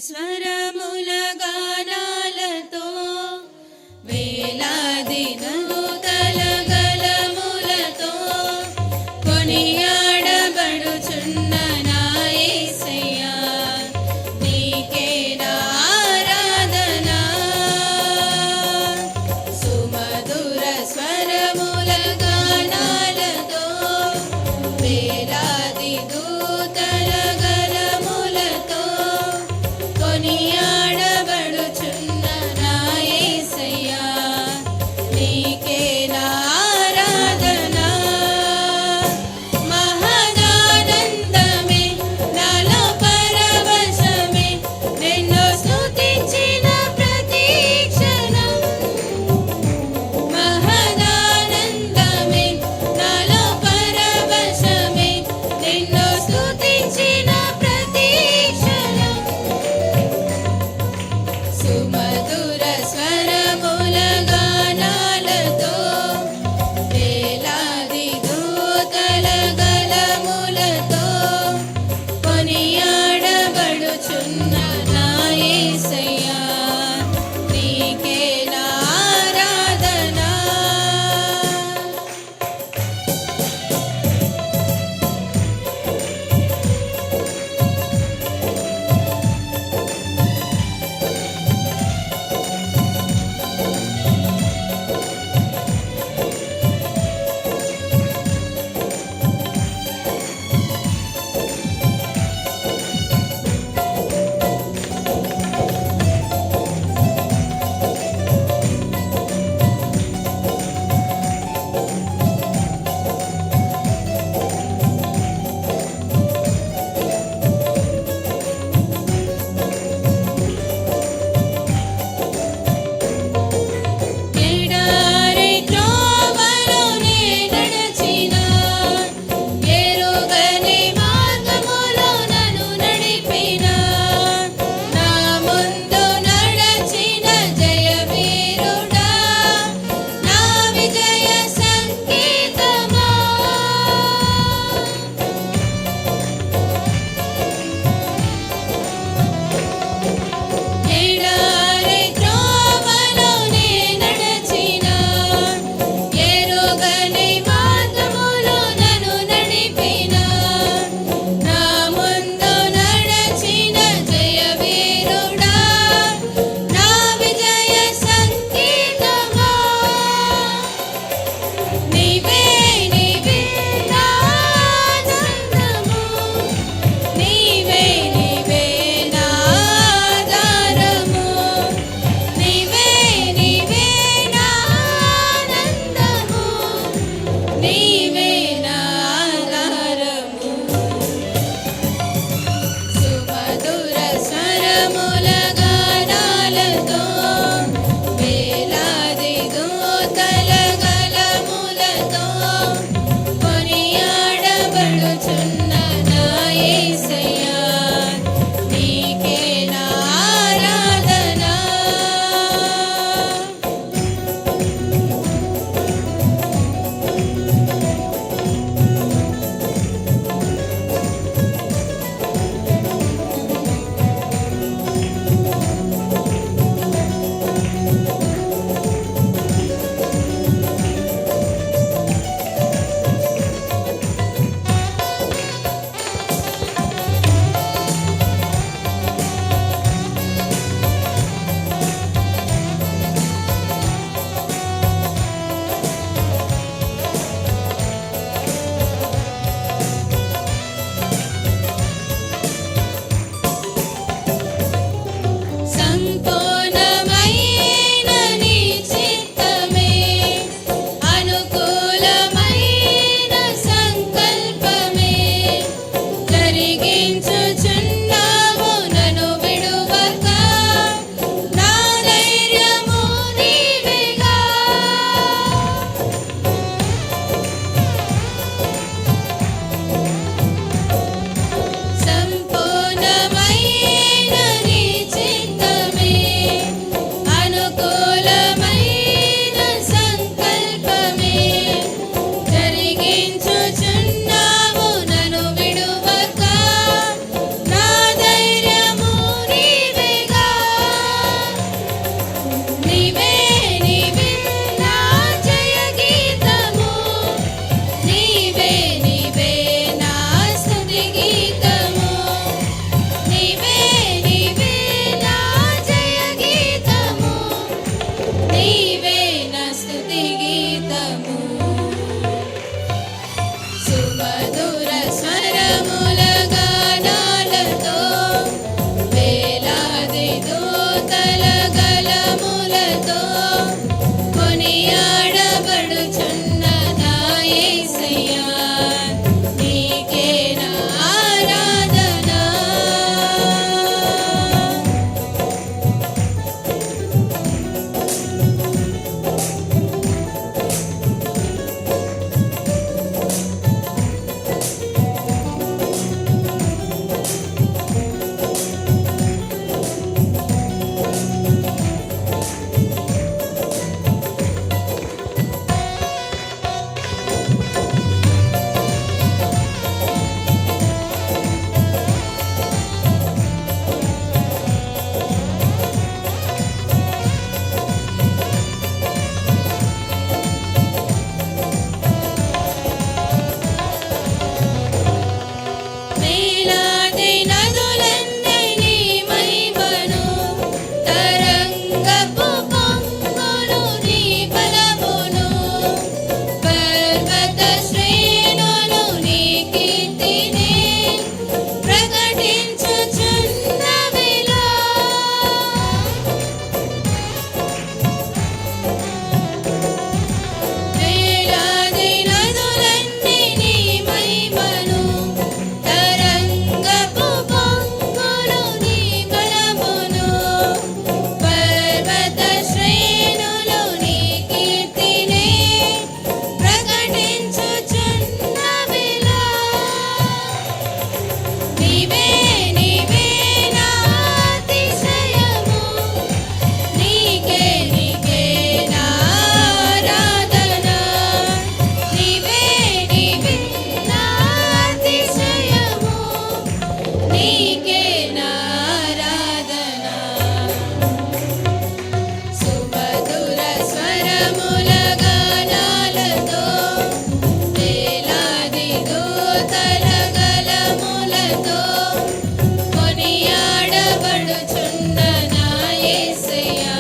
స్వరముల గానాలతో వేలాది దూతల గళములతో కొనియాడబడుచున్న నా యేసయ్యా నీకే నా ఆరాధన. సుమధుర స్వరముల గానాలతో వేలాది దూతల గళములతో కొనియాడబడుచున్న నా యేసయ్యా నీకే నా ఆరాధన. మహదానందమే నాలో పరవశమే నిన్ను స్తుతించిన ప్రతి క్షణం. మహదానందమే నాలో పరవశమే నిన్ను స్తుతించిన ప్రతి క్షణం. సుమధుర స్వరముల గానాలతో వేలాది దూతల గళములతో కొనియాడబడుచున్న నా యేసయ్యా నీకే నా ఆరాధన. నీకే నారాధనా సుమధుర స్వరముల గానాలతో వేలాది దూతల గళములతో కొనియాడబడుచున్న నా యేసయ్యా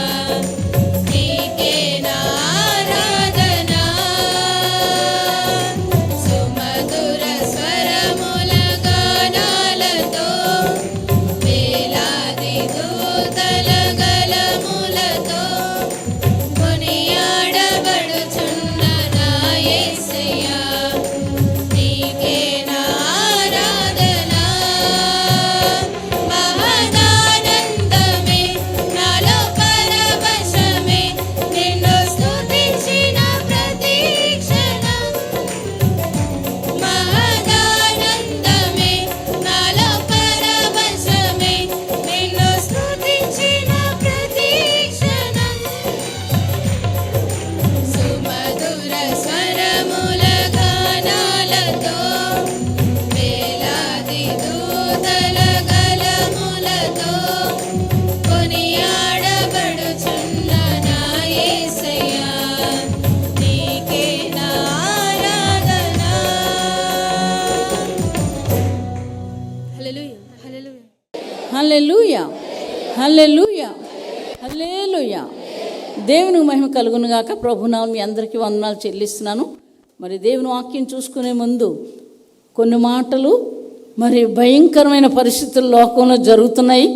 నీకే నారాధనా సుమధుర స్వరముల గానాలతో వేలాది దూతల గళములతో కొనియాడబడుచున్న నా యేసయ్యా నీకే నారాధనా మహదానందమే నాలో పరవశమే నిన్ను స్తుతించిన ప్రతి క్షణం మహదానందమే నాలో పరవశమే నిన్ను స్తుతించిన ప్రతి క్షణం సుమధుర స్వరముల గానాలతో వేలాది దూతల గళములతో కొనియాడబడుచున్న నా యేసయ్యా నీకే నారాధనా హల్లెలూయా హల్లెలూయా హల్లెలూయా హల్లెలూయా. దేవునికి మహిమ కలుగునుగాక. ప్రభునామం మీ అందరికీ వందనాలు చెల్లిస్తున్నాను. మరి దేవుని వాక్యం చూసుకునే ముందు కొన్ని మాటలు, మరి భయంకరమైన పరిస్థితులు లోకంలో జరుగుతున్నాయి.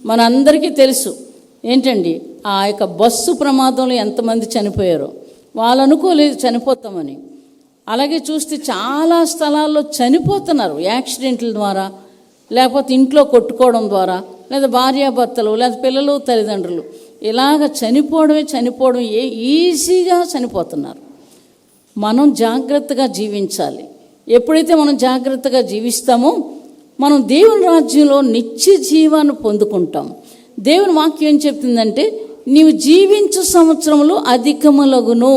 మనందరికీ తెలుసు ఏంటండి, ఆ యొక్క బస్సు ప్రమాదంలో ఎంతమంది చనిపోయారో. వాళ్ళు అనుకోలేదు చనిపోతామని. అలాగే చూస్తే చాలా స్థలాల్లో చనిపోతున్నారు యాక్సిడెంట్ల ద్వారా, లేకపోతే ఇంట్లో కొట్టుకోవడం ద్వారా, లేదా భార్యాభర్తలు, లేదా పిల్లలు తల్లిదండ్రులు ఇలాగ చనిపోవడం ఈజీగా చనిపోతున్నారు. మనం జాగ్రత్తగా జీవించాలి. ఎప్పుడైతే మనం జాగ్రత్తగా జీవిస్తామో మనం దేవుని రాజ్యంలో నిత్య జీవాన్ని పొందుకుంటాం. దేవుని వాక్యం ఏం చెప్తుందంటే, నీవు జీవించు సంవత్సరములు అధికములగును.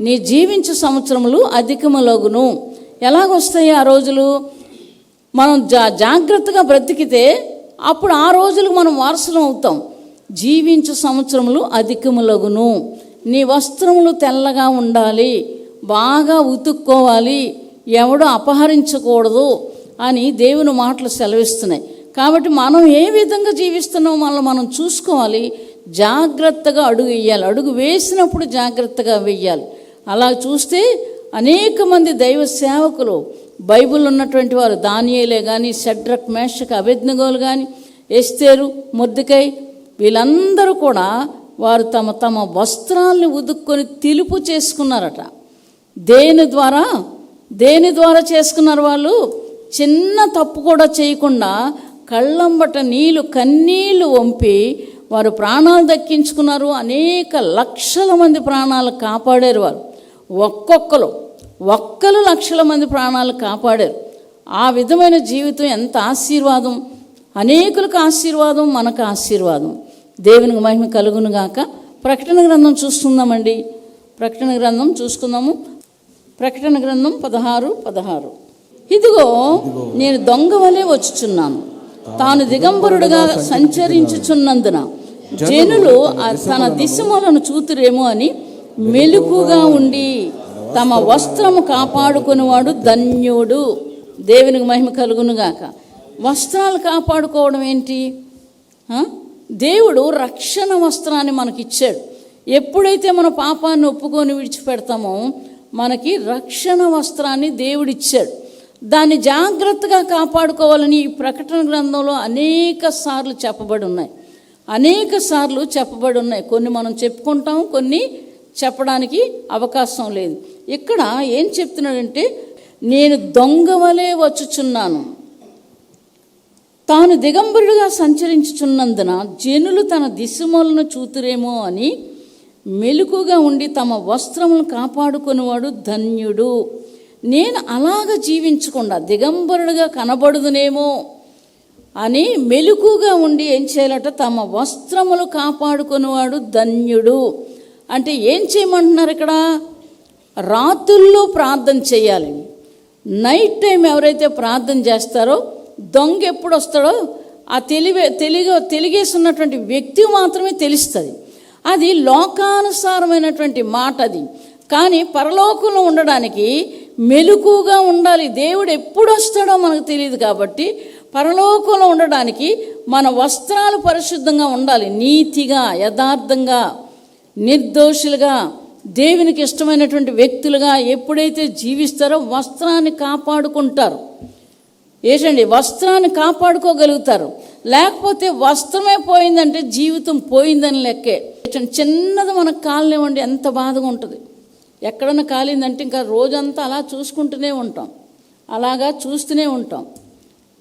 నీ జీవించు సంవత్సరములు అధికములగును. ఎలాగొస్తాయి ఆ రోజులు? మనం జాగ్రత్తగా బ్రతికితే అప్పుడు ఆ రోజులకు మనం వారసులం అవుతాం. జీవించు సంవత్సరములు అధికములగును. నీ వస్త్రములు తెల్లగా ఉండాలి, బాగా ఉతుక్కోవాలి, ఎవడో అపహరించకూడదు అని దేవుని మాటలు సెలవిస్తున్నాయి. కాబట్టి మనం ఏ విధంగా జీవిస్తున్నామో మనం చూసుకోవాలి. జాగ్రత్తగా అడుగు వేయాలి. అడుగు వేసినప్పుడు జాగ్రత్తగా వెయ్యాలి. అలా చూస్తే అనేక మంది దైవ సేవకులు, బైబిల్ ఉన్నటువంటి వారు, దానియేలే కానీ, షడ్రక్ మేషక్ అబేద్నెగోలు కానీ, ఎస్తేరు, మొర్దెకై, వీళ్ళందరూ కూడా వారు తమ తమ వస్త్రాల్ని ఉదుక్కొని తెలుపు చేసుకున్నారట. దేని ద్వారా చేసుకున్నారు? వాళ్ళు చిన్న తప్పు కూడా చేయకుండా కళ్ళంబట కన్నీళ్లు వంపి వారు ప్రాణాలు దక్కించుకున్నారు. అనేక లక్షల మంది ప్రాణాలు కాపాడారు. వారు ఒక్కరు లక్షల మంది ప్రాణాలు కాపాడారు. ఆ విధమైన జీవితం ఎంత ఆశీర్వాదం! అనేకులకు ఆశీర్వాదం, మనకు ఆశీర్వాదం. దేవునికి మహిమ కలుగునుగాక. ప్రకటన గ్రంథం చూసుకుందామండి. ప్రకటన గ్రంథం చూసుకుందాము. ప్రకటన గ్రంథం 16:16. ఇదిగో నేను దొంగ వలె వచ్చుచున్నాను. తాను దిగంబరుడుగా సంచరించుచున్నందున జనులు తన దిశములను చూతురేమో అని మెలుకుగా ఉండి తమ వస్త్రము కాపాడుకునేవాడు ధన్యుడు. దేవునికి మహిమ కలుగునుగాక. వస్త్రాలు కాపాడుకోవడం ఏంటి? దేవుడు రక్షణ వస్త్రాన్ని మనకిచ్చాడు. ఎప్పుడైతే మన పాపాన్ని ఒప్పుకొని విడిచిపెడతామో మనకి రక్షణ వస్త్రాన్ని దేవుడిచ్చాడు. దాన్ని జాగ్రత్తగా కాపాడుకోవాలని ఈ ప్రకటన గ్రంథంలో అనేక సార్లు చెప్పబడి ఉన్నాయి. కొన్ని మనం చెప్పుకుంటాం, కొన్ని చెప్పడానికి అవకాశం లేదు. ఇక్కడ ఏం చెప్తున్నాడంటే, నేను దొంగ వలె వచ్చుచున్నాను. తాను దిగంబరుడుగా సంచరించుచున్నందున జనులు తన దిశములను చూతురేమో అని మెలుకుగా ఉండి తమ వస్త్రములను కాపాడుకునేవాడు ధన్యుడు. నేను అలాగ జీవించకుండా దిగంబరుడుగా కనబడుదునేమో అని మెలుకుగా ఉండి ఏం చేయాలట? తమ వస్త్రములు కాపాడుకునేవాడు ధన్యుడు. అంటే ఏం చేయమంటున్నారు ఇక్కడ? రాత్రుల్లో ప్రార్థన చేయాలి. నైట్ టైం ఎవరైతే ప్రార్థన చేస్తారో దొంగ ఎప్పుడు వస్తాడో ఆ తెలిగేస్తున్నటువంటి వ్యక్తి మాత్రమే తెలుస్తుంది. అది లోకానుసారమైనటువంటి మాట అది. కానీ పరలోకంలో ఉండడానికి మెలకుగా ఉండాలి. దేవుడు ఎప్పుడు వస్తాడో మనకు తెలియదు కాబట్టి పరలోకంలో ఉండడానికి మన వస్త్రాలు పరిశుద్ధంగా ఉండాలి. నీతిగా, యథార్థంగా, నిర్దోషులుగా, దేవునికి ఇష్టమైనటువంటి వ్యక్తులుగా ఎప్పుడైతే జీవిస్తారో వస్త్రాన్ని కాపాడుకుంటారు. ఏంటండి, వస్త్రాన్ని కాపాడుకోగలుగుతారు. లేకపోతే వస్త్రమే పోయిందంటే జీవితం పోయిందని లెక్కే. చిన్నది మనకు కాలనివ్వండి, ఎంత బాధగా ఉంటుంది. ఎక్కడన్నా కాలిందంటే ఇంకా రోజంతా అలా చూసుకుంటూనే ఉంటాం, అలాగా చూస్తూనే ఉంటాం.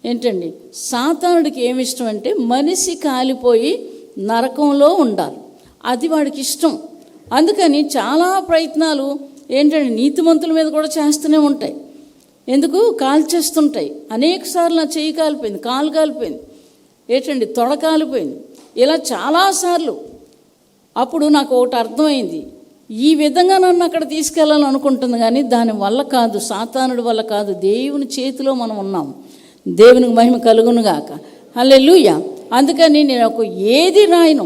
ఏంటండి, సాతానుడికి ఏమి ఇష్టం అంటే మనిషి కాలిపోయి నరకంలో ఉండాలి, అది వాడికి ఇష్టం. అందుకని చాలా ప్రయత్నాలు ఏంటంటే నీతిమంతుల మీద కూడా చేస్తూనే ఉంటాయి. ఎందుకు కాల్చేస్తుంటాయి. అనేక సార్లు నా చెయ్యి కాలిపోయింది, కాలు కాలిపోయింది, ఏంటండి తొడ కాలిపోయింది, ఇలా చాలాసార్లు. అప్పుడు నాకు ఒకటి అర్థమైంది, ఈ విధంగా నన్ను అక్కడ తీసుకెళ్ళాలని అనుకుంటుంది, కానీ దానివల్ల కాదు, సాతానుడి వల్ల కాదు, దేవుని చేతిలో మనం ఉన్నాం. దేవునికి మహిమ కలుగునుగాక. హల్లెలూయా. అందుకని నేను ఒక ఏది రాయను,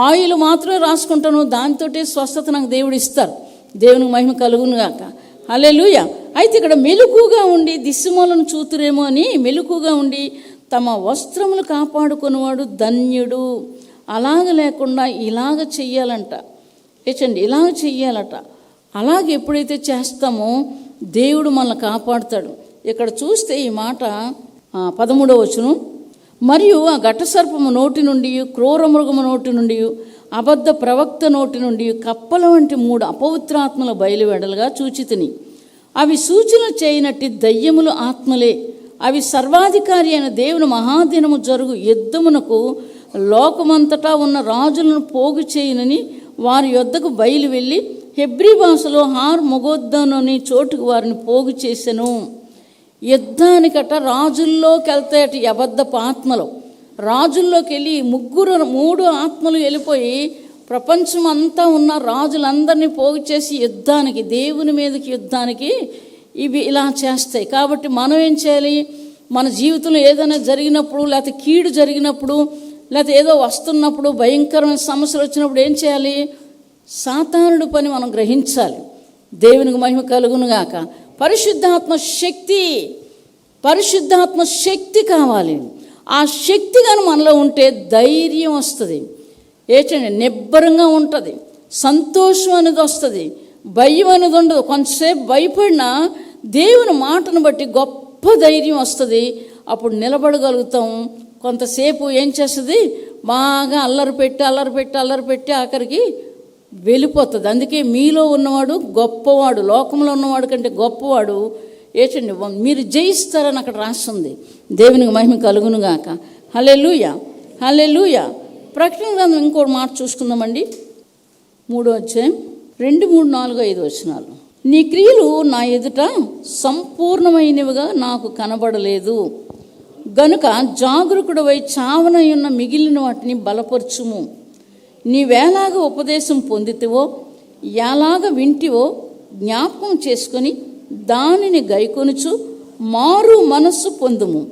ఆయిల్ మాత్రమే రాసుకుంటాను, దాంతోటే స్వస్థత నాకు దేవుడు ఇస్తారు. దేవునికి మహిమ కలుగునుగాక. హల్లెలూయా. అయితే ఇక్కడ మెలకుగా ఉండి దిశమూలను చూతురేమో అని మెలకుగా ఉండి తమ వస్త్రములు కాపాడుకునేవాడు ధన్యుడు. అలాగ లేకుండా ఇలాగ చెయ్యాలంట. ఏచండి, ఇలాగ చెయ్యాలట. అలాగే ఎప్పుడైతే చేస్తామో దేవుడు మనల్ని కాపాడుతాడు. ఇక్కడ చూస్తే ఈ మాట 13వ వచనం, మరియు ఆ ఘటసర్పము నోటి నుండి, క్రూర మృగము నోటి నుండి, అబద్ధ ప్రవక్త నోటి నుండి కప్పల వంటి 3 అపవిత్రాత్మల బయలువెడలుగా చూచితిని. అవి సూచన చేయనట్టి దయ్యములు ఆత్మలే. అవి సర్వాధికారి అయిన దేవుని మహాదినము జరుగు యుద్ధమునకు లోకమంతటా ఉన్న రాజులను పోగు చేయనని వారి యొద్దకు బయలు వెళ్ళి హెబ్రీ భాషలో హార్ మొగొద్దనని చోటుకు వారిని పోగు చేసెను. యుద్ధానికట రాజుల్లోకి వెళ్తాయట ఈ అబద్ధపు ఆత్మలు. రాజుల్లోకి వెళ్ళి 3 ఆత్మలు వెళ్ళిపోయి ప్రపంచం అంతా ఉన్న రాజులందరినీ పోగు చేసి యుద్ధానికి, దేవుని మీదకి యుద్ధానికి ఇవి ఇలా చేస్తాయి. కాబట్టి మనం ఏం చేయాలి, మన జీవితంలో ఏదైనా జరిగినప్పుడు, లేకపోతే కీడు జరిగినప్పుడు, లేకపోతే ఏదో వస్తున్నప్పుడు, భయంకరమైన సమస్యలు వచ్చినప్పుడు ఏం చేయాలి, సాతానుడి పని మనం గ్రహించాలి. దేవునికి మహిమ కలుగునుగాక. పరిశుద్ధాత్మ శక్తి కావాలి. ఆ శక్తి కానీ మనలో ఉంటే ధైర్యం వస్తుంది, ఏంటంటే నిబ్బరంగా ఉంటుంది, సంతోషం అనేది వస్తుంది, భయం అనేది ఉండదు. కొంతసేపు భయపడినా దేవుని మాటను బట్టి గొప్ప ధైర్యం వస్తుంది. అప్పుడు నిలబడగలుగుతాం. కొంతసేపు ఏం చేస్తుంది, బాగా అల్లరి పెట్టి ఆఖరికి వెళ్ళిపోతుంది. అందుకే మీలో ఉన్నవాడు గొప్పవాడు, లోకంలో ఉన్నవాడు కంటే గొప్పవాడు. ఏంటండి, మీరు జయిస్తారని అక్కడ రాస్తుంది. దేవునికి మహిమ కలుగునుగాక. హల్లెలూయా, హల్లెలూయా. ప్రకటన గ్రంథం ఇంకోటి మాట చూసుకుందామండి. 3వ అధ్యాయం 2, 3, 4, 5 వచనాలు. నీ క్రియలు నా ఎదుట సంపూర్ణమైనవిగా నాకు కనబడలేదు గనుక జాగరూకుడవై చావనయున్న మిగిలిన వాటిని బలపరచుము. నీవేలాగా ఉపదేశం పొందితివో, ఎలాగ వింటివో జ్ఞాపకం చేసుకొని దానిని గైకొనుచు మారు మనస్సు పొందుము.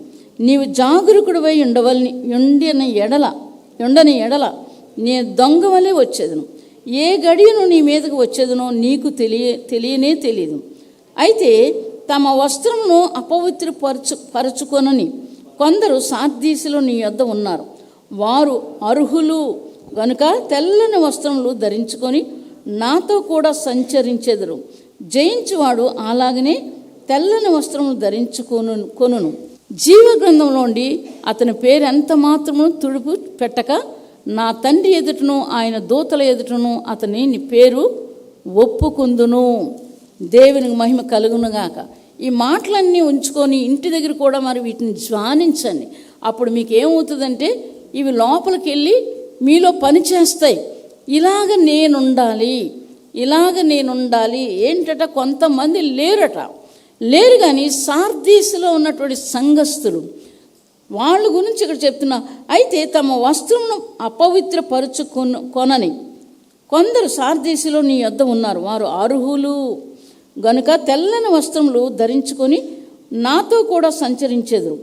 నీవు జాగరూకుడవై ఉండని ఎడల నేను దొంగ వలె వచ్చేదను. ఏ గడియను నీ మీదకు వచ్చేదనో నీకు తెలియనే తెలియదు. అయితే తమ వస్త్రమును పరుచుకొనని కొందరు సార్దీసులో నీ యొద్ద ఉన్నారు. వారు అర్హులు గనుక తెల్లని వస్త్రములు ధరించుకొని నాతో కూడా సంచరించెదరు. జయించువాడు అలాగనే తెల్లని వస్త్రములు ధరించుకొనును. జీవగ్రంథంలోండి అతని పేరు ఎంత మాత్రము తుడుపు పెట్టక నా తండ్రి ఎదుటను ఆయన దూతల ఎదుటను అతని నీ పేరు ఒప్పుకుందును. దేవునికి మహిమ కలుగునుగాక. ఈ మాటలన్నీ ఉంచుకొని ఇంటి దగ్గర కూడా మరి వీటిని ధ్యానించండి. అప్పుడు మీకు ఏమవుతుందంటే ఇవి లోపలికి వెళ్ళి మీలో పని చేస్తాయి. ఇలాగ నేనుండాలి ఏంటట, కొంతమంది లేరు కానీ సార్దీసులో ఉన్నటువంటి సంఘస్థులు వాళ్ళ గురించి ఇక్కడ చెప్తున్నా. అయితే తమ వస్త్రమును అపవిత్రపరుచుకొనని కొందరు సార్దీసులో నీ యొద్ద ఉన్నారు. వారు అర్హులు గనుక తెల్లని వస్త్రములు ధరించుకొని నాతో కూడా సంచరించెదరు.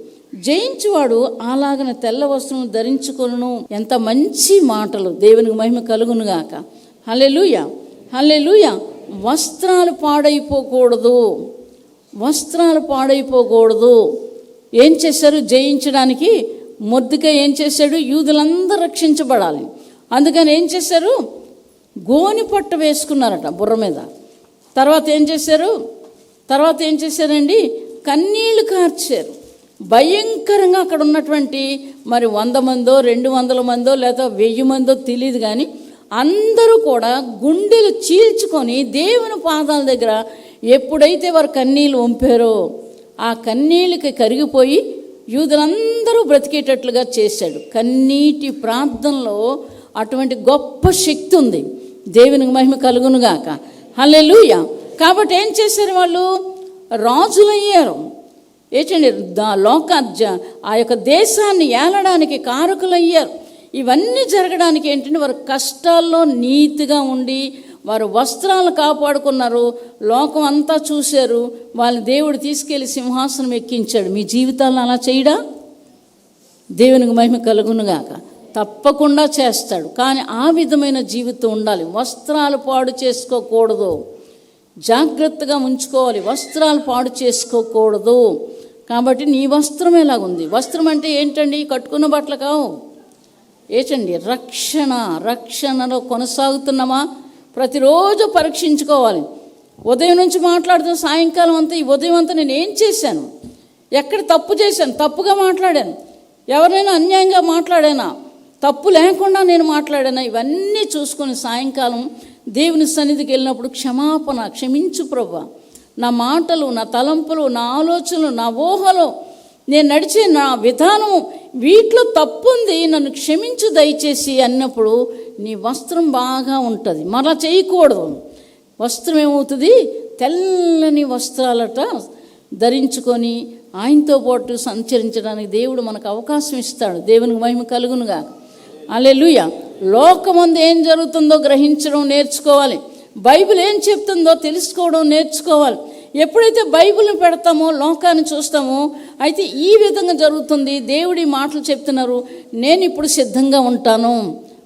జయించువాడు అలాగన తెల్ల వస్త్రం ధరించుకొనును. ఎంత మంచి మాటలు! దేవునికి మహిమ కలుగునుగాక. హల్లెలూయా, హల్లెలూయా. వస్త్రాలు పాడైపోకూడదు, వస్త్రాలు పాడైపోకూడదు. ఏం చేశారు? జయించడానికి మొర్దెకై ఏం చేశాడు? యూదులందరూ రక్షించబడాలి. అందుకని ఏం చేశారు? గోని పట్ట వేసుకున్నారట బుర్ర మీద. తర్వాత ఏం చేశారండి? కన్నీళ్లు కార్చారు. భయంకరంగా అక్కడ ఉన్నటువంటి మరి 100 మందో 200 మందో లేదా 1000 మందో తెలియదు, కానీ అందరూ కూడా గుండెలు చీల్చుకొని దేవుని పాదాల దగ్గర ఎప్పుడైతే వారు కన్నీళ్ళు వంపారో ఆ కన్నీళ్ళకి కరిగిపోయి యూదులందరూ బ్రతికేటట్లుగా చేశాడు. కన్నీటి ప్రార్థనలో అటువంటి గొప్ప శక్తి ఉంది. దేవునికి మహిమ కలుగునుగాక. హల్లెలూయా. కాబట్టి ఏం చేశారు? వాళ్ళు రాజులయ్యారు. ఏంటండి? ఆ యొక్క దేశాన్ని ఏలడానికి కారకులయ్యారు. ఇవన్నీ జరగడానికి ఏంటంటే వారు కష్టాల్లో నీతిగా ఉండి వారు వస్త్రాలు కాపాడుకున్నారు. లోకం అంతా చూశారు. వాళ్ళని దేవుడు తీసుకెళ్లి సింహాసనం ఎక్కించాడు. మీ జీవితాలను అలా చేయడా? దేవునికి మహిమ కలుగునుగాక. తప్పకుండా చేస్తాడు. కానీ ఆ విధమైన జీవితం ఉండాలి. వస్త్రాలు పాడు చేసుకోకూడదు, జాగ్రత్తగా ఉంచుకోవాలి. వస్త్రాలు పాడు చేసుకోకూడదు. కాబట్టి నీ వస్త్రం ఎలాగుంది? వస్త్రం అంటే ఏంటండి? కట్టుకున్న బట్టలు కావు. ఏంటండి? రక్షణలో కొనసాగుతున్నామా? ప్రతిరోజు పరీక్షించుకోవాలి. ఉదయం నుంచి మాట్లాడుతున్న సాయంకాలం అంతా, ఈ ఉదయం అంతా నేను ఏం చేశాను? ఎక్కడ తప్పు చేశాను? తప్పుగా మాట్లాడాను? ఎవరైనా అన్యాయంగా మాట్లాడానా? తప్పు లేకుండా నేను మాట్లాడానా? ఇవన్నీ చూసుకొని సాయంకాలం దేవుని సన్నిధికి వెళ్ళినప్పుడు క్షమించు ప్రభువా, నా మాటలు, నా తలంపులు, నా ఆలోచనలు, నా ఊహలు, నేను నడిచే నా విధానం, వీటిలో తప్పుంది, నన్ను క్షమించు దయచేసి అన్నప్పుడు నీ వస్త్రం బాగా ఉంటుంది. మరలా చేయకూడదు. వస్త్రం ఏమవుతుంది? తెల్లని వస్త్రాలట ధరించుకొని ఆయనతో పాటు సంచరించడానికి దేవుడు మనకు అవకాశం ఇస్తాడు. దేవునికి మహిమ కలుగునుగా. హల్లెలూయా. లోకమందు ఏం జరుగుతుందో గ్రహించడం నేర్చుకోవాలి. బైబిల్ ఏం చెప్తుందో తెలుసుకోవడం నేర్చుకోవాలి. ఎప్పుడైతే బైబిల్ని పెడతామో, లోకాన్ని చూస్తామో, అయితే ఈ విధంగా జరుగుతుంది. దేవుడి మాటలు చెప్తున్నారు, నేను ఇప్పుడు సిద్ధంగా ఉంటాను,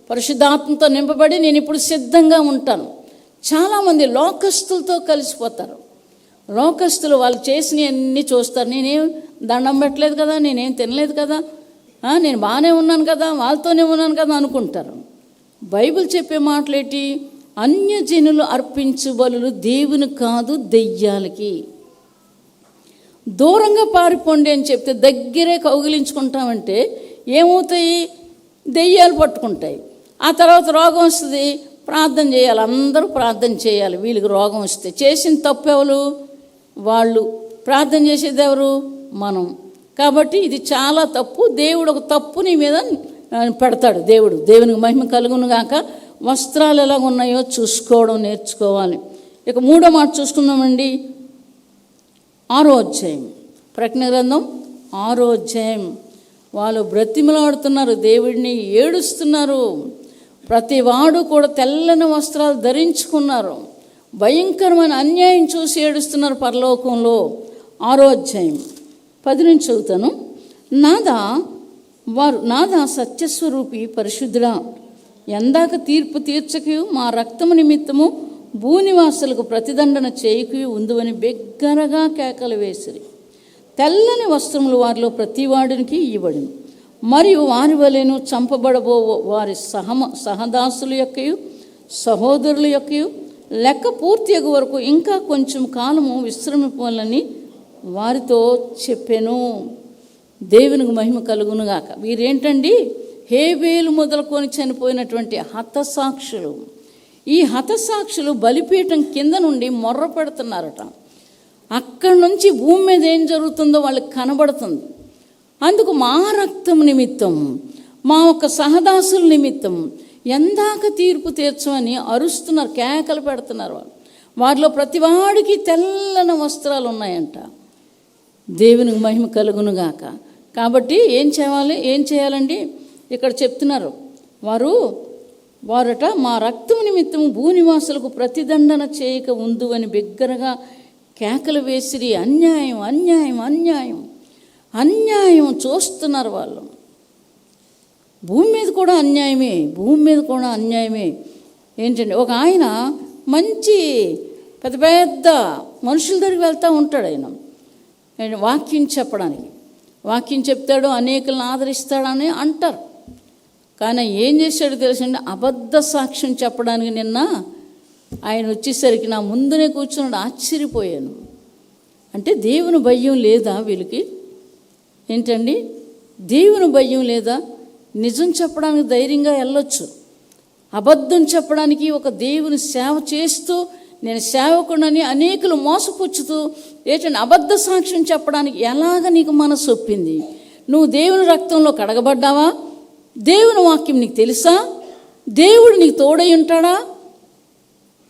పరిశుద్ధాత్మతో నింపబడి నేను ఇప్పుడు సిద్ధంగా ఉంటాను. చాలామంది లోకస్తులతో కలిసిపోతారు. లోకస్తులు వాళ్ళు చేసినవన్నీ చూస్తారు. నేనేం దండం పెట్టలేదు కదా, నేనేం తినలేదు కదా, నేను బాగానే ఉన్నాను కదా, వాళ్ళతోనే ఉన్నాను కదా అనుకుంటారు. బైబిల్ చెప్పే మాటలేటి? అన్యజనులు అర్పించు బలులు దేవుని కాదు, దెయ్యాలకి. దూరంగా పారిపోండి అని చెప్తే దగ్గరే కౌగిలించుకుంటామంటే ఏమవుతాయి? దెయ్యాలు పట్టుకుంటాయి. ఆ తర్వాత రోగం వస్తుంది, ప్రార్థన చేయాలి, అందరూ ప్రార్థన చేయాలి. వీళ్ళకి రోగం వస్తే చేసిన తప్పు ఎవరు? వాళ్ళు. ప్రార్థన చేసేది ఎవరు? మనం. కాబట్టి ఇది చాలా తప్పు. దేవుడు ఒక తప్పు నీ మీద పెడతాడు. దేవునికి మహిమ కలుగునుగాక. వస్త్రాలు ఎలా ఉన్నాయో చూసుకోవడం నేర్చుకోవాలి. ఇక 3వ మాట చూసుకుందామండి. 6వ అధ్యాయం, ప్రకటన గ్రంథం 6వ అధ్యాయం. వాళ్ళు బ్రతిమలాడుతున్నారు, దేవుడిని ఏడుస్తున్నారు. ప్రతి వాడు కూడా తెల్లని వస్త్రాలు ధరించుకున్నారు. భయంకరమైన అన్యాయం చూసి ఏడుస్తున్నారు పరలోకంలో. 6వ అధ్యాయం 10 నుంచి చదువుతాను. నాదా సత్యస్వరూపి పరిశుద్ధుడా, ఎందాక తీర్పు తీర్చకయు మా రక్తము నిమిత్తము భూనివాసులకు ప్రతిదండన చేయకయు ఉందువని బిగ్గరగా కేకలు వేసిరి. తెల్లని వస్త్రములు వారిలో ప్రతివాడికి ఇవ్వడును, మరియు వారి వలెను చంపబడబో వారి సహదాసుల యొక్కయు సహోదరుల యొక్కయు లెక్క పూర్తి అగు వరకు ఇంకా కొంచెం కాలము విశ్రమిపోవాలని వారితో చెప్పాను. దేవునికి మహిమ కలుగునుగాక. వీరేంటండి? హేబేలు మొదలుకొని చనిపోయినటువంటి హతసాక్షులు. ఈ హతసాక్షులు బలిపీఠం కింద నుండి మొర్ర పెడుతున్నారట. అక్కడి నుంచి భూమి మీద ఏం జరుగుతుందో వాళ్ళకి కనబడుతుంది. అందుకు మా రక్తం నిమిత్తం, మా ఒక సహదాసుల నిమిత్తం ఎందాక తీర్పు తీర్చమని అరుస్తున్నారు, కేకలు పెడుతున్నారు. వారిలో ప్రతివాడికి తెల్లని వస్త్రాలు ఉన్నాయంట. దేవునికి మహిమ కలుగునుగాక. కాబట్టి ఏం చేయాలండి? ఇక్కడ చెప్తున్నారు, వారట మా రక్తం నిమిత్తం భూనివాసులకు ప్రతిదండన చేయక ఉందు అని బిగ్గరగా కేకలు వేసిరి. అన్యాయం, అన్యాయం, అన్యాయం. అన్యాయం చూస్తున్నారు వాళ్ళు. భూమి మీద కూడా అన్యాయమే, భూమి మీద కూడా అన్యాయమే. ఏంటండి, ఒక ఆయన మంచి పెద్ద పెద్ద మనుషుల దగ్గరికి వెళ్తూ ఉంటాడు. ఆయన వాక్యం చెప్పడానికి, వాక్యం చెప్తాడు, అనేకులను ఆదరిస్తాడని అంటారు. కానీ ఏం చేశాడో తెలుసండి, అబద్ధ సాక్ష్యం చెప్పడానికి నిన్న ఆయన వచ్చేసరికి నా ముందునే కూర్చున్నాడు. ఆశ్చర్యపోయాను. అంటే దేవుని భయం లేదా వీళ్ళకి? ఏంటండి, దేవుని భయం లేదా? నిజం చెప్పడానికి ధైర్యంగా వెళ్ళొచ్చు, అబద్ధం చెప్పడానికి ఒక దేవుని సేవ చేస్తూ నేను సేవకుడని అనేకులు మోసపుచ్చుతూ ఏంటంటే అబద్ధ సాక్ష్యం చెప్పడానికి ఎలాగ నీకు మనసు ఒప్పింది? నువ్వు దేవుని రక్తంలో కడగబడ్డావా? దేవుని వాక్యం నీకు తెలుసా? దేవుడు నీకు తోడై ఉంటాడా?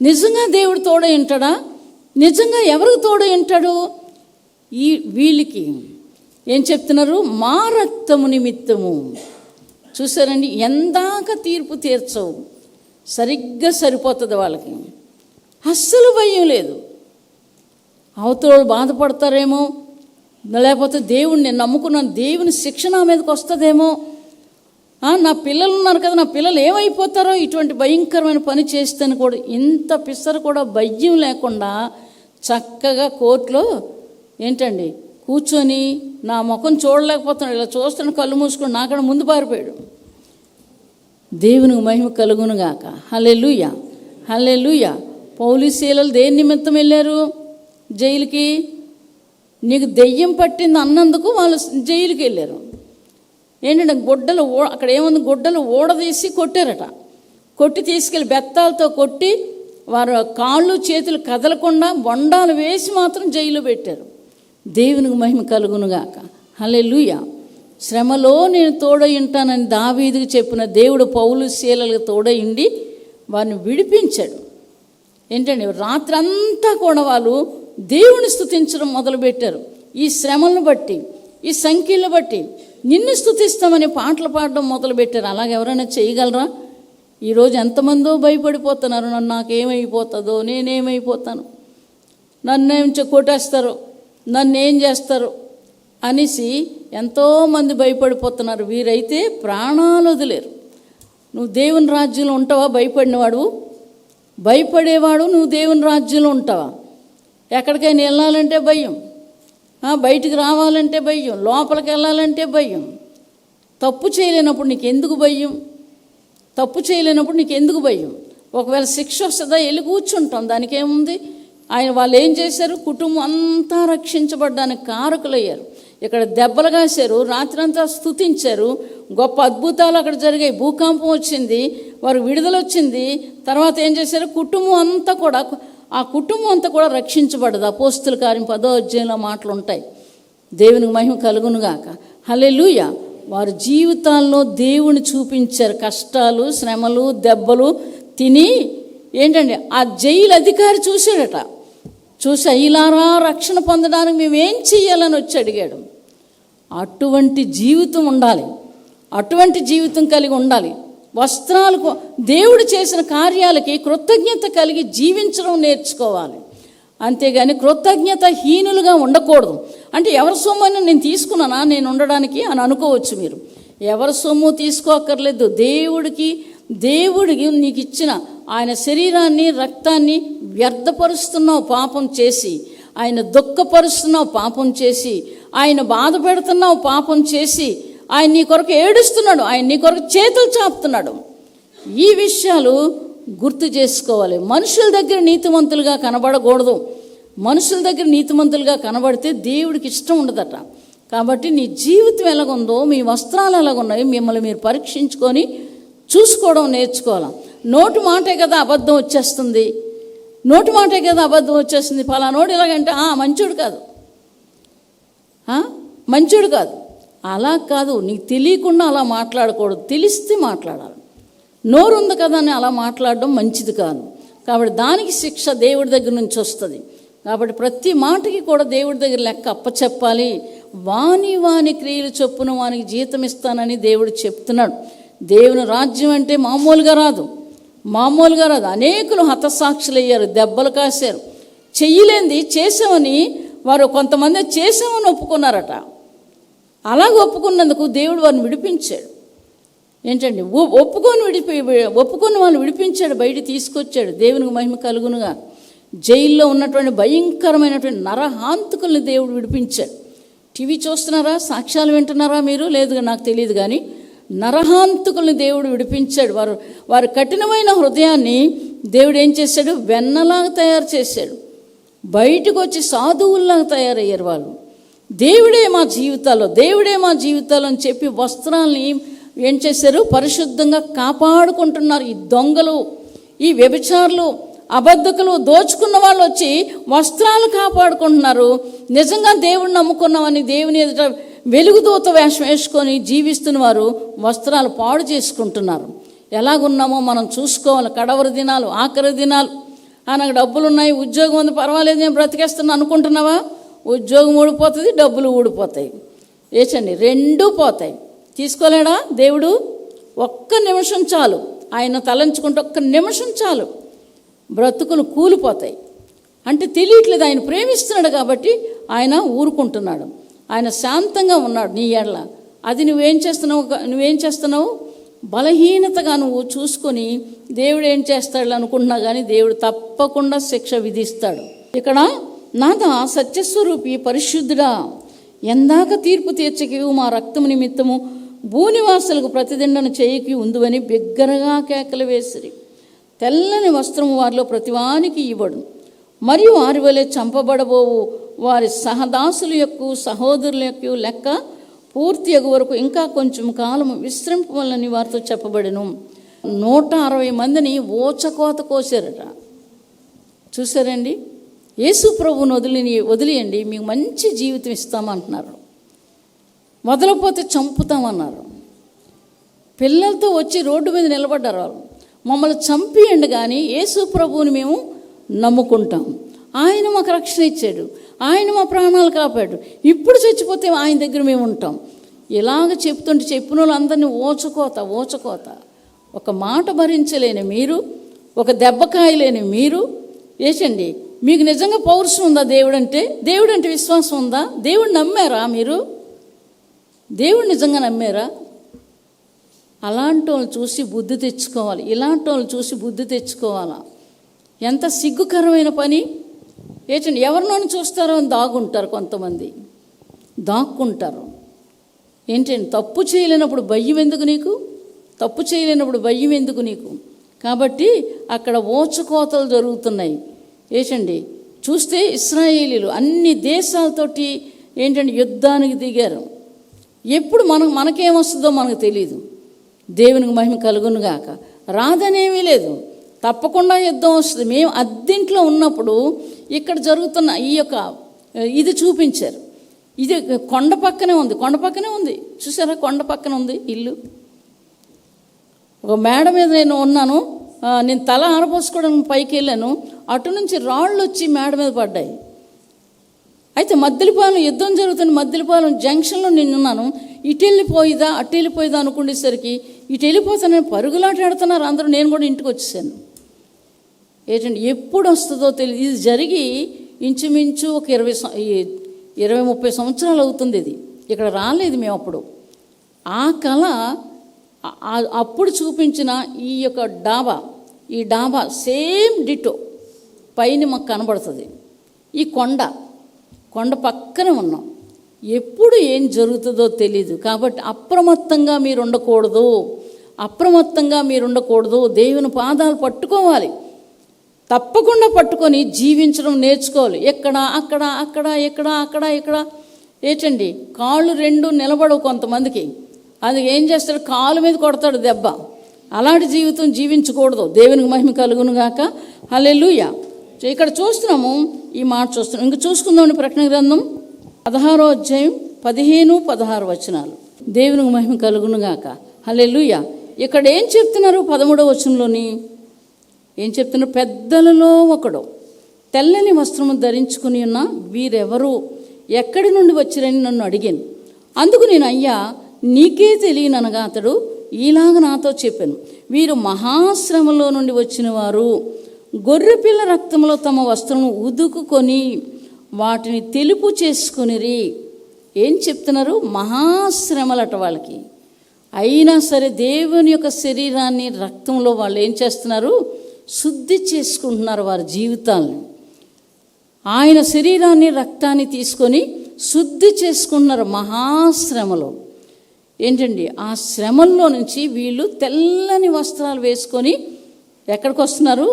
నిజంగా దేవుడు తోడై ఉంటాడా? నిజంగా ఎవరికి తోడై ఉంటాడు? వీళ్ళకి ఏం చెప్తున్నారు? మా రక్తము నిమిత్తము. చూసారండి, ఎందాక తీర్పు తీర్చవు, సరిగ్గా సరిపోతుంది వాళ్ళకి. అస్సలు భయం లేదు. అవతల బాధపడతారేమో, లేకపోతే దేవుడిని నమ్ముకున్నాను, దేవుని శిక్ష నా మీదకి వస్తుందేమో, నా పిల్లలు ఉన్నారు కదా, నా పిల్లలు ఏమైపోతారో, ఇటువంటి భయంకరమైన పని చేస్తేనే కూడా ఇంత పిసరు కూడా భయం లేకుండా చక్కగా కోర్టులో ఏంటండి కూర్చొని నా ముఖం చూడలేకపోతున్నాడు, ఇలా చూస్తున్న కళ్ళు మూసుకొని నాకన్నా ముందు పారిపోయాడు. దేవునికి మహిమ కలుగునుగాక. హల్లెలూయా, హల్లెలూయా. పౌలు శీలలు దేని నిమిత్తం వెళ్ళారు జైలుకి? నీకు దెయ్యం పట్టింది అన్నందుకు వాళ్ళు జైలుకి వెళ్ళారు. ఏంటంటే గుడ్డలు అక్కడ ఏముంది, గుడ్డలు ఊడదీసి కొట్టారట. కొట్టి తీసుకెళ్ళి బెత్తాలతో కొట్టి వారు కాళ్ళు చేతులు కదలకుండా బొండాలు వేసి మాత్రం జైలు పెట్టారు. దేవునికి మహిమ కలుగునుగాక. హల్లెలూయా. శ్రమలో నేను తోడై ఉంటానని దావీదుకు చెప్పిన దేవుడు పౌలు శీలలకు తోడై ఉండి వారిని విడిపించాడు. ఏంటండి, రాత్రి అంతా కూడా వాళ్ళు దేవుని స్తుతించడం మొదలుపెట్టారు. ఈ శ్రమలను బట్టి, ఈ సంఖ్యలను బట్టి నిన్ను స్తుతిస్తామని పాటలు పాడడం మొదలుపెట్టారు. అలాగే ఎవరైనా చేయగలరా? ఈరోజు ఎంతమందో భయపడిపోతున్నారు, నాకేమైపోతుందో, నేనేమైపోతాను, నన్నేం కొట్టేస్తారో, నన్ను ఏం చేస్తారు అనేసి ఎంతోమంది భయపడిపోతున్నారు. వీరైతే ప్రాణాలు వదిలేరు. నువ్వు దేవుని రాజ్యంలో ఉంటావా? భయపడినవాడు, భయపడేవాడు నువ్వు దేవుని రాజ్యంలో ఉంటావా? ఎక్కడికైనా వెళ్ళాలంటే భయం, బయటికి రావాలంటే భయం, లోపలికి వెళ్ళాలంటే భయం. తప్పు చేయలేనప్పుడు నీకు ఎందుకు భయం? తప్పు చేయలేనప్పుడు నీకు ఎందుకు భయం? ఒకవేళ శిక్ష వస్తుందా, వెళ్ళి కూర్చుంటాం, దానికి ఏముంది? వాళ్ళు ఏం చేశారు? కుటుంబం అంతా రక్షించబడ్డానికి కారకులయ్యారు. ఇక్కడ దెబ్బలు కాశారు, రాత్రంతా స్తుతించారు, గొప్ప అద్భుతాలు అక్కడ జరిగాయి. భూకంపం వచ్చింది, వారు విడుదల వచ్చింది. తర్వాత ఏం చేశారు? కుటుంబం అంతా కూడా రక్షించబడ్డది. అపోస్తుల కార్యం 10వ అధ్యాయంలో మాటలు ఉంటాయి. దేవునికి మహిమ కలుగునుగాక. హల్లెలూయా. వారి జీవితాల్లో దేవుని చూపించారు. కష్టాలు, శ్రమలు, దెబ్బలు తిని ఏంటండి ఆ జైలు అధికారి చూశాడట. చూసి అయ్యలారా రక్షణ పొందడానికి మేమేం చెయ్యాలని వచ్చి అడిగాడు. అటువంటి జీవితం ఉండాలి, అటువంటి జీవితం కలిగి ఉండాలి. వస్త్రాలకు దేవుడు చేసిన కార్యాలకి కృతజ్ఞత కలిగి జీవించడం నేర్చుకోవాలి. అంతేగాని కృతజ్ఞత హీనులుగా ఉండకూడదు. అంటే ఎవరి సొమ్ము నేను తీసుకున్నానా నేను ఉండడానికి అని అనుకోవచ్చు మీరు. ఎవరి సొమ్ము తీసుకోక్కర్లేదు. దేవుడికి నీకు ఇచ్చిన ఆయన శరీరాన్ని, రక్తాన్ని వ్యర్థపరుస్తున్నావు పాపం చేసి, ఆయన దుఃఖపరుస్తున్నావు పాపం చేసి, ఆయన బాధ పెడుతున్నావు పాపం చేసి, ఆయన నీ కొరకు ఏడుస్తున్నాడు, ఆయన నీ కొరకు చేతులు చాపుతున్నాడు. ఈ విషయాలు గుర్తు చేసుకోవాలి. మనుషుల దగ్గర నీతిమంతులుగా కనబడకూడదు. మనుషుల దగ్గర నీతిమంతులుగా కనబడితే దేవుడికి ఇష్టం ఉండదట. కాబట్టి నీ జీవితం ఎలాగుందో, మీ వస్త్రాలు ఎలాగున్నాయో మిమ్మల్ని మీరు పరీక్షించుకొని చూసుకోవడం నేర్చుకోవాలి. నోటి మాటే కదా అబద్ధం వచ్చేస్తుంది, నోటి మాటే కదా అబద్ధం వచ్చేస్తుంది. పలానోడు ఎలాగంటే మంచోడు కాదు, మంచోడు కాదు. అలా కాదు, నీకు తెలియకుండా అలా మాట్లాడకూడదు, తెలిస్తే మాట్లాడాలి. నోరు ఉంది కదా అని అలా మాట్లాడడం మంచిది కాదు. కాబట్టి దానికి శిక్ష దేవుడి దగ్గర నుంచి వస్తుంది. కాబట్టి ప్రతి మాటకి కూడా దేవుడి దగ్గర లెక్క అప్పచెప్పాలి. వాని క్రియలు చొప్పున వానికి జీతం ఇస్తానని దేవుడు చెప్తున్నాడు. దేవుని రాజ్యం అంటే మామూలుగా రాదు. అనేకులు హతసాక్షులయ్యారు, దెబ్బలు కాశారు. చెయ్యలేంది చేసామని వారు కొంతమంది చేసామని ఒప్పుకున్నారట. అలాగ ఒప్పుకున్నందుకు దేవుడు వారిని విడిపించాడు. ఏంటండి, ఒప్పుకొని వాళ్ళు విడిపించాడు, బయట తీసుకొచ్చాడు. దేవునికి మహిమ కలుగునుగా. జైల్లో ఉన్నటువంటి భయంకరమైనటువంటి నరహాంతకుల్ని దేవుడు విడిపించాడు. టీవీ చూస్తున్నారా, సాక్ష్యాలు వింటున్నారా మీరు? లేదు, నాకు తెలియదు. కానీ నరహాంతకుల్ని దేవుడు విడిపించాడు. వారి కఠినమైన హృదయాన్ని దేవుడు ఏం చేశాడు? వెన్నలాగా తయారు చేశాడు. బయటకు వచ్చి సాధువుల్లాగా తయారయ్యారు వాళ్ళు. దేవుడే మా జీవితాలు అని చెప్పి వస్త్రాల్ని ఏం చేశారు? పరిశుద్ధంగా కాపాడుకుంటున్నారు. ఈ దొంగలు, ఈ వ్యభిచారులు, అబద్ధకులు, దోచుకున్న వాళ్ళు వచ్చి వస్త్రాలు కాపాడుకుంటున్నారు. నిజంగా దేవుడిని నమ్ముకున్నామని దేవుని ఎదుట వెలుగుదూత వేషం వేసుకొని జీవిస్తున్న వారు వస్త్రాలు పాడు చేసుకుంటున్నారు. ఎలాగున్నామో మనం చూసుకోవాలి. కడవరి దినాలు, ఆఖరి దినాలు. నాకు డబ్బులు ఉన్నాయి, ఉద్యోగం ఉంది, పర్వాలేదు, నేను బ్రతికేస్తున్నా అనుకుంటున్నావా? ఉద్యోగం ఊడిపోతుంది, డబ్బులు ఊడిపోతాయి. ఏచండి, రెండూ పోతాయి. తీసుకోలేడా దేవుడు? ఒక్క నిమిషం చాలు, ఆయన తలంచుకుంటే ఒక్క నిమిషం చాలు, బ్రతుకులు కూలిపోతాయి. అంటే తెలియట్లేదు, ఆయన ప్రేమిస్తున్నాడు కాబట్టి ఆయన ఊరుకుంటున్నాడు. ఆయన శాంతంగా ఉన్నాడు నీ ఎడల. అది నువ్వేం చేస్తున్నావు? బలహీనతగా నువ్వు చూసుకొని దేవుడు ఏం చేస్తాడు అనుకుంటున్నా కానీ దేవుడు తప్పకుండా శిక్ష విధిస్తాడు. ఇక్కడ నాథ సత్యస్వరూపి పరిశుద్ధుడా, ఎందాక తీర్పు తీర్చకి మా రక్తము నిమిత్తము భూనివాసులకు ప్రతిదండన చేయకి ఉందువని బిగ్గరగా కేకలు వేసిరి. తెల్లని వస్త్రము వారిలో ప్రతివానికి ఇవ్వడు, మరియు వారి వలె చంపబడబోవు వారి సహదాసుల యొక్క సహోదరుల యొక్క లెక్క పూర్తి అగు వరకు ఇంకా కొంచెం కాలము విశ్రమింపవలని వారితో చెప్పబడెను. 160 మందిని ఓచకోత కోసారట. చూసారండి, యేసు ప్రభువును వదిలేయండి, మీకు మంచి జీవితం ఇస్తామంటున్నారు. వదలపోతే చంపుతామన్నారు. పిల్లలతో వచ్చి రోడ్డు మీద నిలబడ్డారు వాళ్ళు. మమ్మల్ని చంపియండి కానీ యేసు ప్రభువుని మేము నమ్ముకుంటాం, ఆయన మాకు రక్షణ ఇచ్చాడు, ఆయన మా ప్రాణాలు కాపాడు, ఇప్పుడు చచ్చిపోతే ఆయన దగ్గర మేము ఉంటాం. ఇలాగ చెప్పిన వాళ్ళందరినీ ఓచకోత. ఒక మాట భరించలేని మీరు, ఒక దెబ్బకాయ లేని మీరు, ఏచండి, మీకు నిజంగా పౌరుషం ఉందా? దేవుడంటే విశ్వాసం ఉందా? దేవుడు నమ్మారా మీరు? దేవుడు నిజంగా నమ్మారా? అలాంటి వాళ్ళు చూసి బుద్ధి తెచ్చుకోవాలి. ఇలాంటి వాళ్ళు చూసి బుద్ధి తెచ్చుకోవాలా? ఎంత సిగ్గుకరమైన పని! ఏంటండి, ఎవరినోని చూస్తారో అని దాక్కుంటారు. కొంతమంది దాక్కుంటారు. ఏంటండి, తప్పు చేయలేనప్పుడు భయం ఎందుకు నీకు? కాబట్టి అక్కడ ఓచుకోతలు జరుగుతున్నాయి. ఏంటండి, చూస్తే ఇశ్రాయేలీలు అన్ని దేశాలతోటి ఏంటంటే యుద్ధానికి దిగారు. ఎప్పుడు మనకేమొస్తుందో మనకు తెలియదు. దేవునికి మహిమ కలుగునుగాక. రాదనేమీ లేదు, తప్పకుండా యుద్ధం వస్తుంది. మేము అద్దెంట్లో ఉన్నప్పుడు ఇక్కడ జరుగుతున్న ఇది చూపించారు. ఇది కొండ పక్కనే ఉంది. చూసారా, కొండ పక్కన ఉంది ఇల్లు. ఒక మేడ మీద నేను ఉన్నాను, నేను తల ఆరపోసుకోవడానికి పైకి వెళ్ళాను. అటు నుంచి రాళ్ళు వచ్చి మేడ మీద పడ్డాయి. అయితే మద్దిలపాలెం యుద్ధం జరుగుతున్న మద్దిలపాలెం జంక్షన్లో నేనున్నాను. ఇటు వెళ్ళిపోయిదా అటు వెళ్ళిపోయిదా అనుకునేసరికి ఇటు వెళ్ళిపోతానని పరుగులాటాడుతున్నారు అందరూ. నేను కూడా ఇంటికి వచ్చేసాను. ఏంటంటే ఎప్పుడు వస్తుందో తెలియదు. ఇది జరిగి ఇంచుమించు ఒక 20-30 సంవత్సరాలు అవుతుంది. ఇది ఇక్కడ రాలేదు మేము అప్పుడు. ఆ కళ అప్పుడు చూపించిన ఈ డాబా సేమ్ డిటో పైన మాకు కనబడుతుంది. ఈ కొండ పక్కనే ఉన్నాం. ఎప్పుడు ఏం జరుగుతుందో తెలీదు. కాబట్టి అప్రమత్తంగా మీరు ఉండకూడదు. దేవుని పాదాలు పట్టుకోవాలి, తప్పకుండా పట్టుకొని జీవించడం నేర్చుకోవాలి. ఎక్కడ ఏంటండి, కాళ్ళు 2 నిలబడవు కొంతమందికి. అందుకే ఏం చేస్తాడు, కాలు మీద కొడతాడు దెబ్బ. అలాంటి జీవితం జీవించకూడదు. దేవునికి మహిమ కలుగునుగాక. హల్లెలూయా. ఇక్కడ చూస్తున్నాము, ఈ మాట చూస్తున్నాం. ఇంక చూసుకుందామని ప్రకటన గ్రంథం 16వ అధ్యాయం 15-16 వచనాలు. దేవునికి మహిమ కలుగునుగాక. హల్లెలూయా. ఇక్కడ ఏం చెప్తున్నారు? 13వ వచనంలోని ఏం చెప్తున్నారు? పెద్దలలో ఒకడు తెల్లని వస్త్రము ధరించుకుని ఉన్న వీరెవరు, ఎక్కడి నుండి వచ్చిరని నన్ను అడిగాను. అందుకు నేను, అయ్యా నీకే తెలియననగా అతడు ఈలాగ నాతో చెప్పాను, వీరు మహాశ్రమలో నుండి వచ్చిన వారు, గొర్రెపిల్ల రక్తంలో తమ వస్త్రము ఉదుకుకొని వాటిని తెలుపు చేసుకునిరి. ఏం చెప్తున్నారు? మహాశ్రమలట వాళ్ళకి. అయినా సరే దేవుని యొక్క శరీరాన్ని రక్తంలో వాళ్ళు ఏం చేస్తున్నారు? శుద్ధి చేసుకుంటున్నారు వారి జీవితాలను. ఆయన శరీరాన్ని రక్తాన్ని తీసుకొని శుద్ధి చేసుకుంటున్నారు మహాశ్రమలో. ఏంటండి ఆ శ్రమల్లో నుంచి వీళ్ళు తెల్లని వస్త్రాలు వేసుకొని ఎక్కడికి వస్తున్నారు?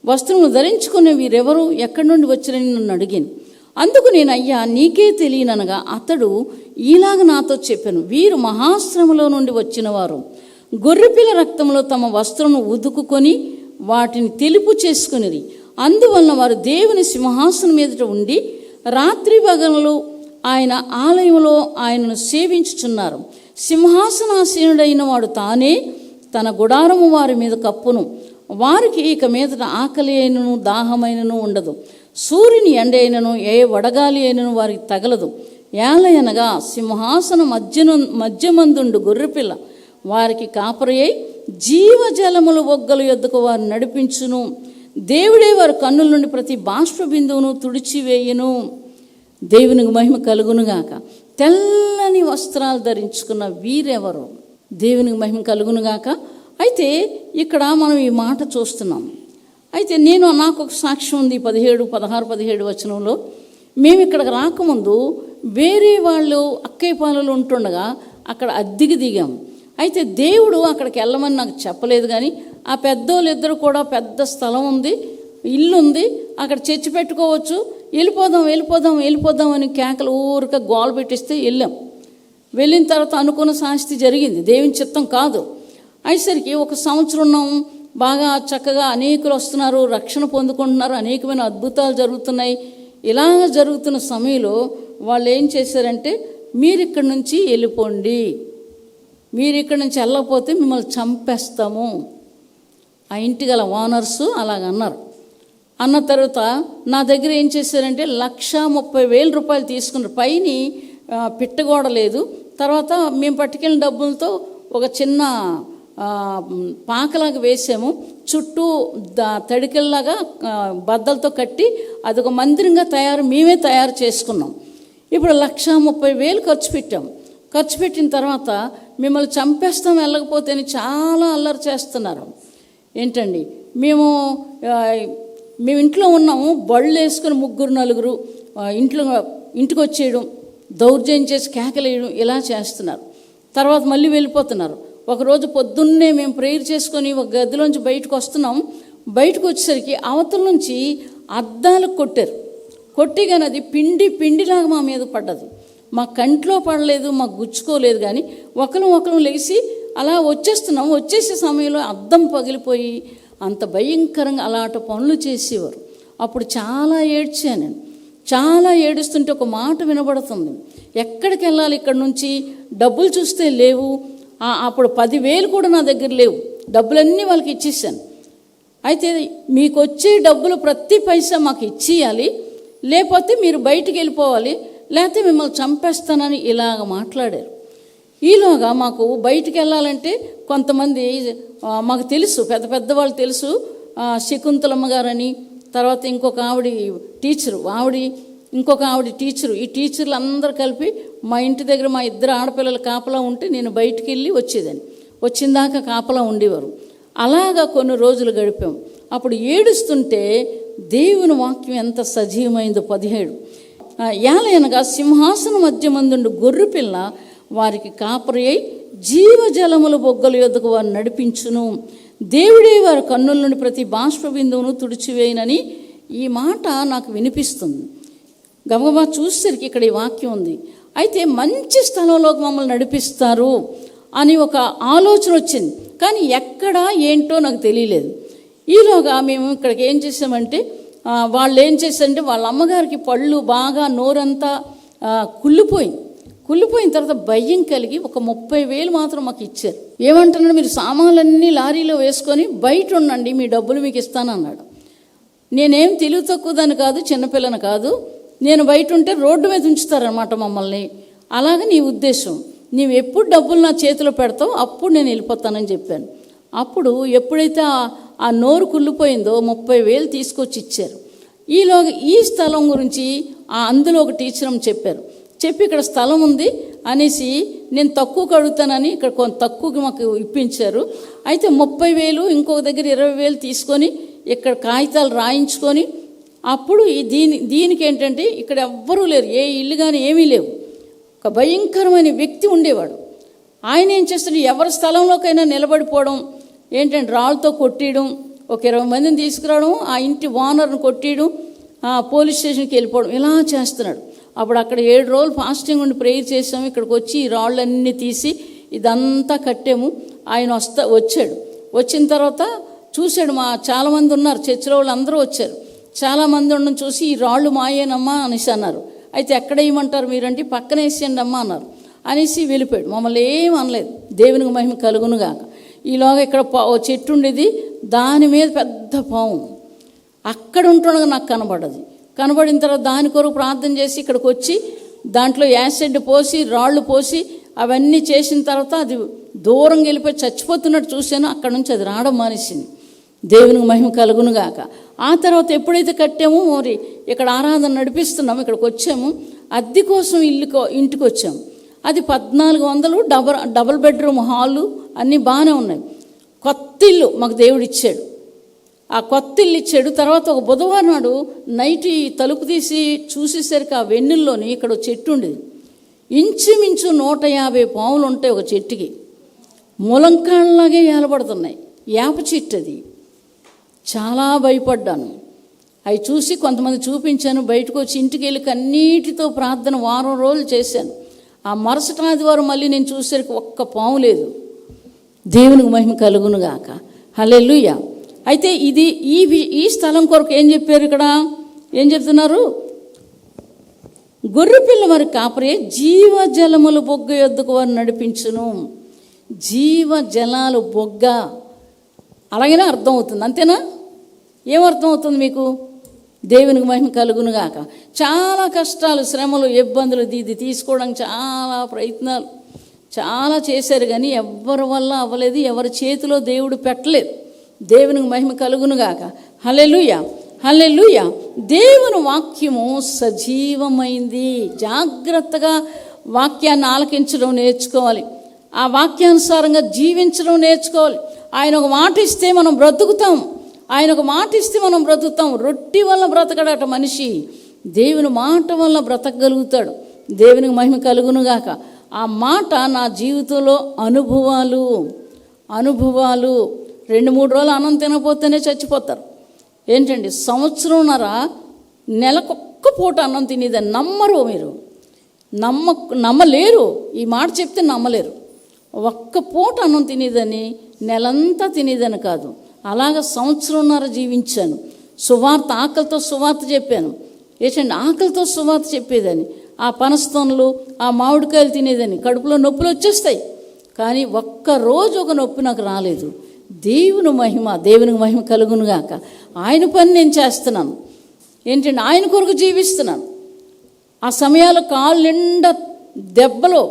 వస్త్రములు ధరించుకునే వీరెవరు, ఎక్కడి నుండి వచ్చిరని నన్ను అడిగాను. అందుకు నేను, అయ్యా నీకే తెలియననగా అతడు ఈలాగ నాతో చెప్పాను, వీరు మహాశ్రమలో నుండి వచ్చిన వారు గొర్రెపిల్ల రక్తంలో తమ వస్త్రమును ఉదుకుకొని వాటిని తెలుపు చేసుకునిరి. అందువలన వారు దేవుని సింహాసనం మీదట ఉండి రాత్రి పగలు ఆయన ఆలయంలో ఆయనను సేవించుచున్నారు. సింహాసనాసీనుడైన వాడు తానే తన గుడారము వారి మీద కప్పును. వారికి ఇక మీదట ఆకలి అయినను దాహమైనను ఉండదు. సూర్యుని ఎండ అయినను ఏ వడగాలి అయినను వారికి తగలదు. ఏలయనగా సింహాసన మధ్యమందుండు గొర్రెపిల్ల వారికి కాపరి అయి జీవజలముల ఒగ్గల యొద్దకు వారు నడిపించును. దేవుడే వారి కన్నుల నుండి ప్రతి బాష్ప బిందువును తుడిచివేయును. దేవునికి మహిమ కలుగునుగాక. తెల్లని వస్త్రాలు ధరించుకున్న వీరెవరు? దేవునికి మహిమ కలుగునుగాక. అయితే ఇక్కడ మనం ఈ మాట చూస్తున్నాం. అయితే నాకు ఒక సాక్ష్యం ఉంది. 16 వచనంలో మేము ఇక్కడికి రాకముందు వేరే వాళ్ళు అక్కయ్యపాలెంలో ఉంటుండగా అక్కడ అద్దెకి దిగాం. అయితే దేవుడు అక్కడికి వెళ్ళమని నాకు చెప్పలేదు. కానీ ఆ పెద్దోళ్ళు ఇద్దరు కూడా పెద్ద స్థలం ఉంది, ఇల్లు ఉంది, అక్కడ చర్చి పెట్టుకోవచ్చు, వెళ్ళిపోదాం అని కేకలు ఊరిక గోల పెట్టిస్తే వెళ్ళిన తర్వాత అనుకున్న శాస్తి జరిగింది. దేవుని చిత్తం కాదు. అయ్యేసరికి ఒక సంవత్సరం ఉన్నాము. బాగా చక్కగా అనేకులు వస్తున్నారు, రక్షణ పొందుకుంటున్నారు, అనేకమైన అద్భుతాలు జరుగుతున్నాయి. ఇలాగ జరుగుతున్న సమయంలో వాళ్ళు ఏం చేశారంటే, మీరు ఇక్కడి నుంచి వెళ్ళిపోండి, మీరు ఇక్కడి నుంచి వెళ్ళకపోతే మిమ్మల్ని చంపేస్తాము. ఆ ఇంటి గల ఓనర్సు అలాగన్నారు. అన్న తర్వాత నా దగ్గర ఏం చేశారంటే 1,30,000 రూపాయలు తీసుకున్నారు. పైని పిట్టగోడ లేదు. తర్వాత మేము పట్టుకెళ్ళిన డబ్బులతో ఒక చిన్న పాకలాగా వేసాము, చుట్టూ తడికెల్లాగా బద్దలతో కట్టి అదొక మందిరంగా మేమే తయారు చేసుకున్నాం. ఇప్పుడు 1,30,000 ఖర్చు పెట్టాం. ఖర్చు పెట్టిన తర్వాత మిమ్మల్ని చంపేస్తాం వెళ్ళకపోతే అని చాలా అల్లరి చేస్తున్నారు. ఏంటండి, మేము ఇంట్లో ఉన్నాము, బళ్ళు వేసుకుని 3-4 ఇంటికి వచ్చేయడం, దౌర్జన్యం చేసి కేకలేయడం ఇలా చేస్తున్నారు. తర్వాత మళ్ళీ వెళ్ళిపోతున్నారు. ఒకరోజు పొద్దున్నే మేము ప్రేయర్ చేసుకొని ఒక గదిలోంచి బయటకు వస్తున్నాం. బయటకు వచ్చేసరికి అవతల నుంచి అద్దాలకు కొట్టిగానే అది పిండిలాగా మా మీద పడ్డది. మా కంట్లో పడలేదు, మాకు గుచ్చుకోలేదు. కానీ ఒకరు లేచి అలా వచ్చేస్తున్నాం. వచ్చేసే సమయంలో అద్దం పగిలిపోయి అంత భయంకరంగా అలాంటి పనులు చేసేవారు. అప్పుడు చాలా ఏడ్చాను నేను. చాలా ఏడుస్తుంటే ఒక మాట వినబడుతుంది, ఎక్కడికి వెళ్ళాలి ఇక్కడ నుంచి, డబ్బులు చూస్తే లేవు. అప్పుడు 10,000 కూడా నా దగ్గర లేవు, డబ్బులన్నీ వాళ్ళకి ఇచ్చేసాను. అయితే మీకు వచ్చే డబ్బులు ప్రతి పైసా మాకు ఇచ్చేయాలి, లేకపోతే మీరు బయటికి వెళ్ళిపోవాలి, లేకపోతే మిమ్మల్ని చంపేస్తానని ఇలాగ మాట్లాడారు. ఈలోగా మాకు బయటికి వెళ్ళాలంటే కొంతమంది మాకు తెలుసు, పెద్దవాళ్ళు తెలుసు. శకుంతలమ్మ గారని, తర్వాత ఇంకొక ఆవిడ టీచరు, ఇంకొక ఆవిడ టీచరు. ఈ టీచర్లు అందరూ కలిపి మా ఇంటి దగ్గర మా 2 ఆడపిల్లలు కాపలా ఉంటే నేను బయటికి వెళ్ళి వచ్చేదాన్ని. వచ్చిందాకా కాపలా ఉండేవారు. అలాగా కొన్ని రోజులు గడిపాం. అప్పుడు ఏడుస్తుంటే దేవుని వాక్యం ఎంత సజీవమైందో. 17 ఏలయనగా సింహాసన మధ్యమందుండు గొర్రెపిల్ల వారికి కాపరి అయి జీవజలముల బొగ్గల యొద్దకు వారు నడిపించును. దేవుడే వారి కన్నుల నుండి ప్రతి బాష్ప బిందువును తుడిచివేయనని ఈ మాట నాకు వినిపిస్తుంది. గబగబా చూసేసరికి ఇక్కడ ఈ వాక్యం ఉంది. అయితే మంచి స్థలంలోకి మమ్మల్ని నడిపిస్తారు అని ఒక ఆలోచన వచ్చింది. కానీ ఎక్కడా ఏంటో నాకు తెలియలేదు. ఈలోగా మేము ఇక్కడికి ఏం చేసామంటే, వాళ్ళు ఏం చేశారంటే వాళ్ళ అమ్మగారికి పళ్ళు బాగా నోరంతా కుళ్ళిపోయిన తర్వాత భయం కలిగి ఒక 30,000 మాత్రం మాకు ఇచ్చారు. ఏమంటున్నాడు, మీరు సామాన్లన్నీ లారీలో వేసుకొని బయట ఉండండి, మీ డబ్బులు మీకు ఇస్తానన్నాడు. నేనేం తెలివి తక్కువదని కాదు, చిన్నపిల్లని కాదు. నేను బయట ఉంటే రోడ్డు మీద ఉంచుతారనమాట మమ్మల్ని. అలాగే నీ ఉద్దేశం, నీవు ఎప్పుడు డబ్బులు నా చేతిలో పెడతావు అప్పుడు నేను వెళ్ళిపోతానని చెప్పాను. అప్పుడు ఎప్పుడైతే ఆ నోరు కుళ్ళిపోయిందో 30,000 తీసుకొచ్చి ఇచ్చారు. ఈలోగా ఈ స్థలం గురించి అందులో ఒక టీచర్ చెప్పారు, చెప్పి ఇక్కడ స్థలం ఉంది అనేసి నేను తక్కువకి అడుగుతానని ఇక్కడ కొంత తక్కువకి మాకు ఇప్పించారు. అయితే 30,000 ఇంకొక దగ్గర 20,000 తీసుకొని ఇక్కడ కాగితాలు రాయించుకొని అప్పుడు దీనికి ఏంటంటే ఇక్కడ ఎవ్వరూ లేరు, ఏ ఇల్లు కానీ ఏమీ లేవు. ఒక భయంకరమైన వ్యక్తి ఉండేవాడు. ఆయన ఏం చేస్తాడు, ఎవరి స్థలంలోకైనా నిలబడిపోవడం, ఏంటంటే రాళ్ళతో కొట్టేయడం, ఒక 20 మందిని తీసుకురావడం, ఆ ఇంటి ఓనర్ని కొట్టేయడం, పోలీస్ స్టేషన్కి వెళ్ళిపోవడం, ఇలా చేస్తున్నాడు. అప్పుడు అక్కడ 7 రోజులు ఫాస్టింగ్ ఉండి ప్రేయర్ చేసాము. ఇక్కడికి వచ్చి ఈ రాళ్ళన్నీ తీసి ఇదంతా కట్టాము. ఆయన వచ్చాడు. వచ్చిన తర్వాత చూశాడు. చాలామంది ఉన్నారు, చర్చిలో వాళ్ళు అందరూ వచ్చారు. చాలామంది ఉండడం చూసి ఈ రాళ్ళు మాయేనమ్మా అనేసి అన్నారు. అయితే ఎక్కడ వేయమంటారు మీరంటే పక్కన వేసేయండి అమ్మా అన్నారు. అనేసి వెళ్ళిపోయాడు. మమ్మల్ని ఏం అనలేదు. దేవునికి మహిమ కలుగునుగాక. ఈలోగా ఇక్కడ ఓ చెట్టు ఉండేది, దాని మీద పెద్ద పాము అక్కడ ఉంటుండగా నాకు కనబడిన తర్వాత దాని కొరకు ప్రార్థన చేసి ఇక్కడికి వచ్చి దాంట్లో యాసిడ్ పోసి రాళ్ళు పోసి అవన్నీ చేసిన తర్వాత అది దూరంగా వెళ్ళిపోయి చచ్చిపోతున్నట్టు చూశాను. అక్కడ నుంచి అది రావడం మానేసింది. దేవునికి మహిమ కలుగునుగాక. ఆ తర్వాత ఎప్పుడైతే కట్టామో మరి ఇక్కడ ఆరాధన నడిపిస్తున్నాము, ఇక్కడికి వచ్చాము. అద్దె కోసం ఇంటికి వచ్చాము. అది 1400 డబుల్ బెడ్రూమ్ హాలు అన్నీ బాగానే ఉన్నాయి. కొత్త ఇల్లు మాకు దేవుడు ఇచ్చాడు. ఆ కొత్త ఇల్లు ఇచ్చాడు. తర్వాత ఒక బుధవారం నాడు నైట్ ఈ తలుపు తీసి చూసేసరికి ఆ వెన్నెల్లోని ఇక్కడ చెట్టు ఉండేది. ఇంచుమించు 150 పాములు ఉంటాయి ఒక చెట్టుకి. ములంకాళ్ళలాగే ఏలబడుతున్నాయి. వేప చెట్టు అది. చాలా భయపడ్డాను. అవి చూసి కొంతమంది చూపించాను. బయటకు వచ్చి ఇంటికి వెళ్ళి కన్నీటితో ప్రార్థన వారం రోజులు చేశాను. ఆ మరుసటి ఆదివారం మళ్ళీ నేను చూసేసరికి ఒక్క పాము లేదు. దేవునికి మహిమ కలుగునుగాక. హల్లెలూయా. అయితే ఈ స్థలం కొరకు ఏం చెప్పారు, ఇక్కడ ఏం చెప్తున్నారు, గొర్రెపిల్ల వారి కాపరే జీవజలములు బొగ్గ యొద్దకు వారు నడిపించును. జీవజలాలు బొగ్గ అలాగనే అర్థమవుతుంది, అంతేనా? ఏమర్థం అవుతుంది మీకు? దేవునికి మహిమ కలుగునుగాక. చాలా కష్టాలు, శ్రమలు, ఇబ్బందులు ఇది తీసుకోవడానికి చాలా ప్రయత్నాలు చాలా చేశారు, కానీ ఎవరి వల్ల అవ్వలేదు. ఎవరి చేతిలో దేవుడు పెట్టలేదు. దేవునికి మహిమ కలుగునుగాక. హల్లెలూయా, హల్లెలూయా. దేవుని వాక్యము సజీవమైంది. జాగ్రత్తగా వాక్యాన్ని ఆలకించడం నేర్చుకోవాలి. ఆ వాక్యానుసారంగా జీవించడం నేర్చుకోవాలి. ఆయన ఒక మాట ఇస్తే మనం బ్రతుకుతాం. రొట్టి వల్ల బ్రతకడట మనిషి, దేవుని మాట వల్ల బ్రతకగలుగుతాడు. దేవునికి మహిమ కలుగునుగాక. ఆ మాట నా జీవితంలో అనుభవాలు 2-3 రోజులు అన్నం తినకపోతేనే చచ్చిపోతారు. ఏంటండి, సంవత్సరంన్నర నెలకొక్క పూట అన్నం తినేదని నమ్మరు. మీరు నమ్మలేరు. ఈ మాట చెప్తే నమ్మలేరు. ఒక్క పూట అన్నం తినేదని, నెలంతా తినేదని కాదు. అలాగా సంవత్సరంన్నర జీవించాను. సువార్త, ఆకలితో సువార్త చెప్పాను. ఏంటండి, ఆకలితో సువార్త చెప్పేదని. ఆ పనస్తోనలు, ఆ మామిడికాయలు తినేదని. కడుపులో నొప్పులు వచ్చేస్తాయి, కానీ ఒక్కరోజు ఒక నొప్పి నాకు రాలేదు. దేవునికి మహిమ కలుగునుగాక. ఆయన పని నేను చేస్తున్నాను. ఏంటంటే ఆయన కొరకు జీవిస్తున్నాను. ఆ సమయాల్లో కాళ్ళు నిండా దెబ్బలు,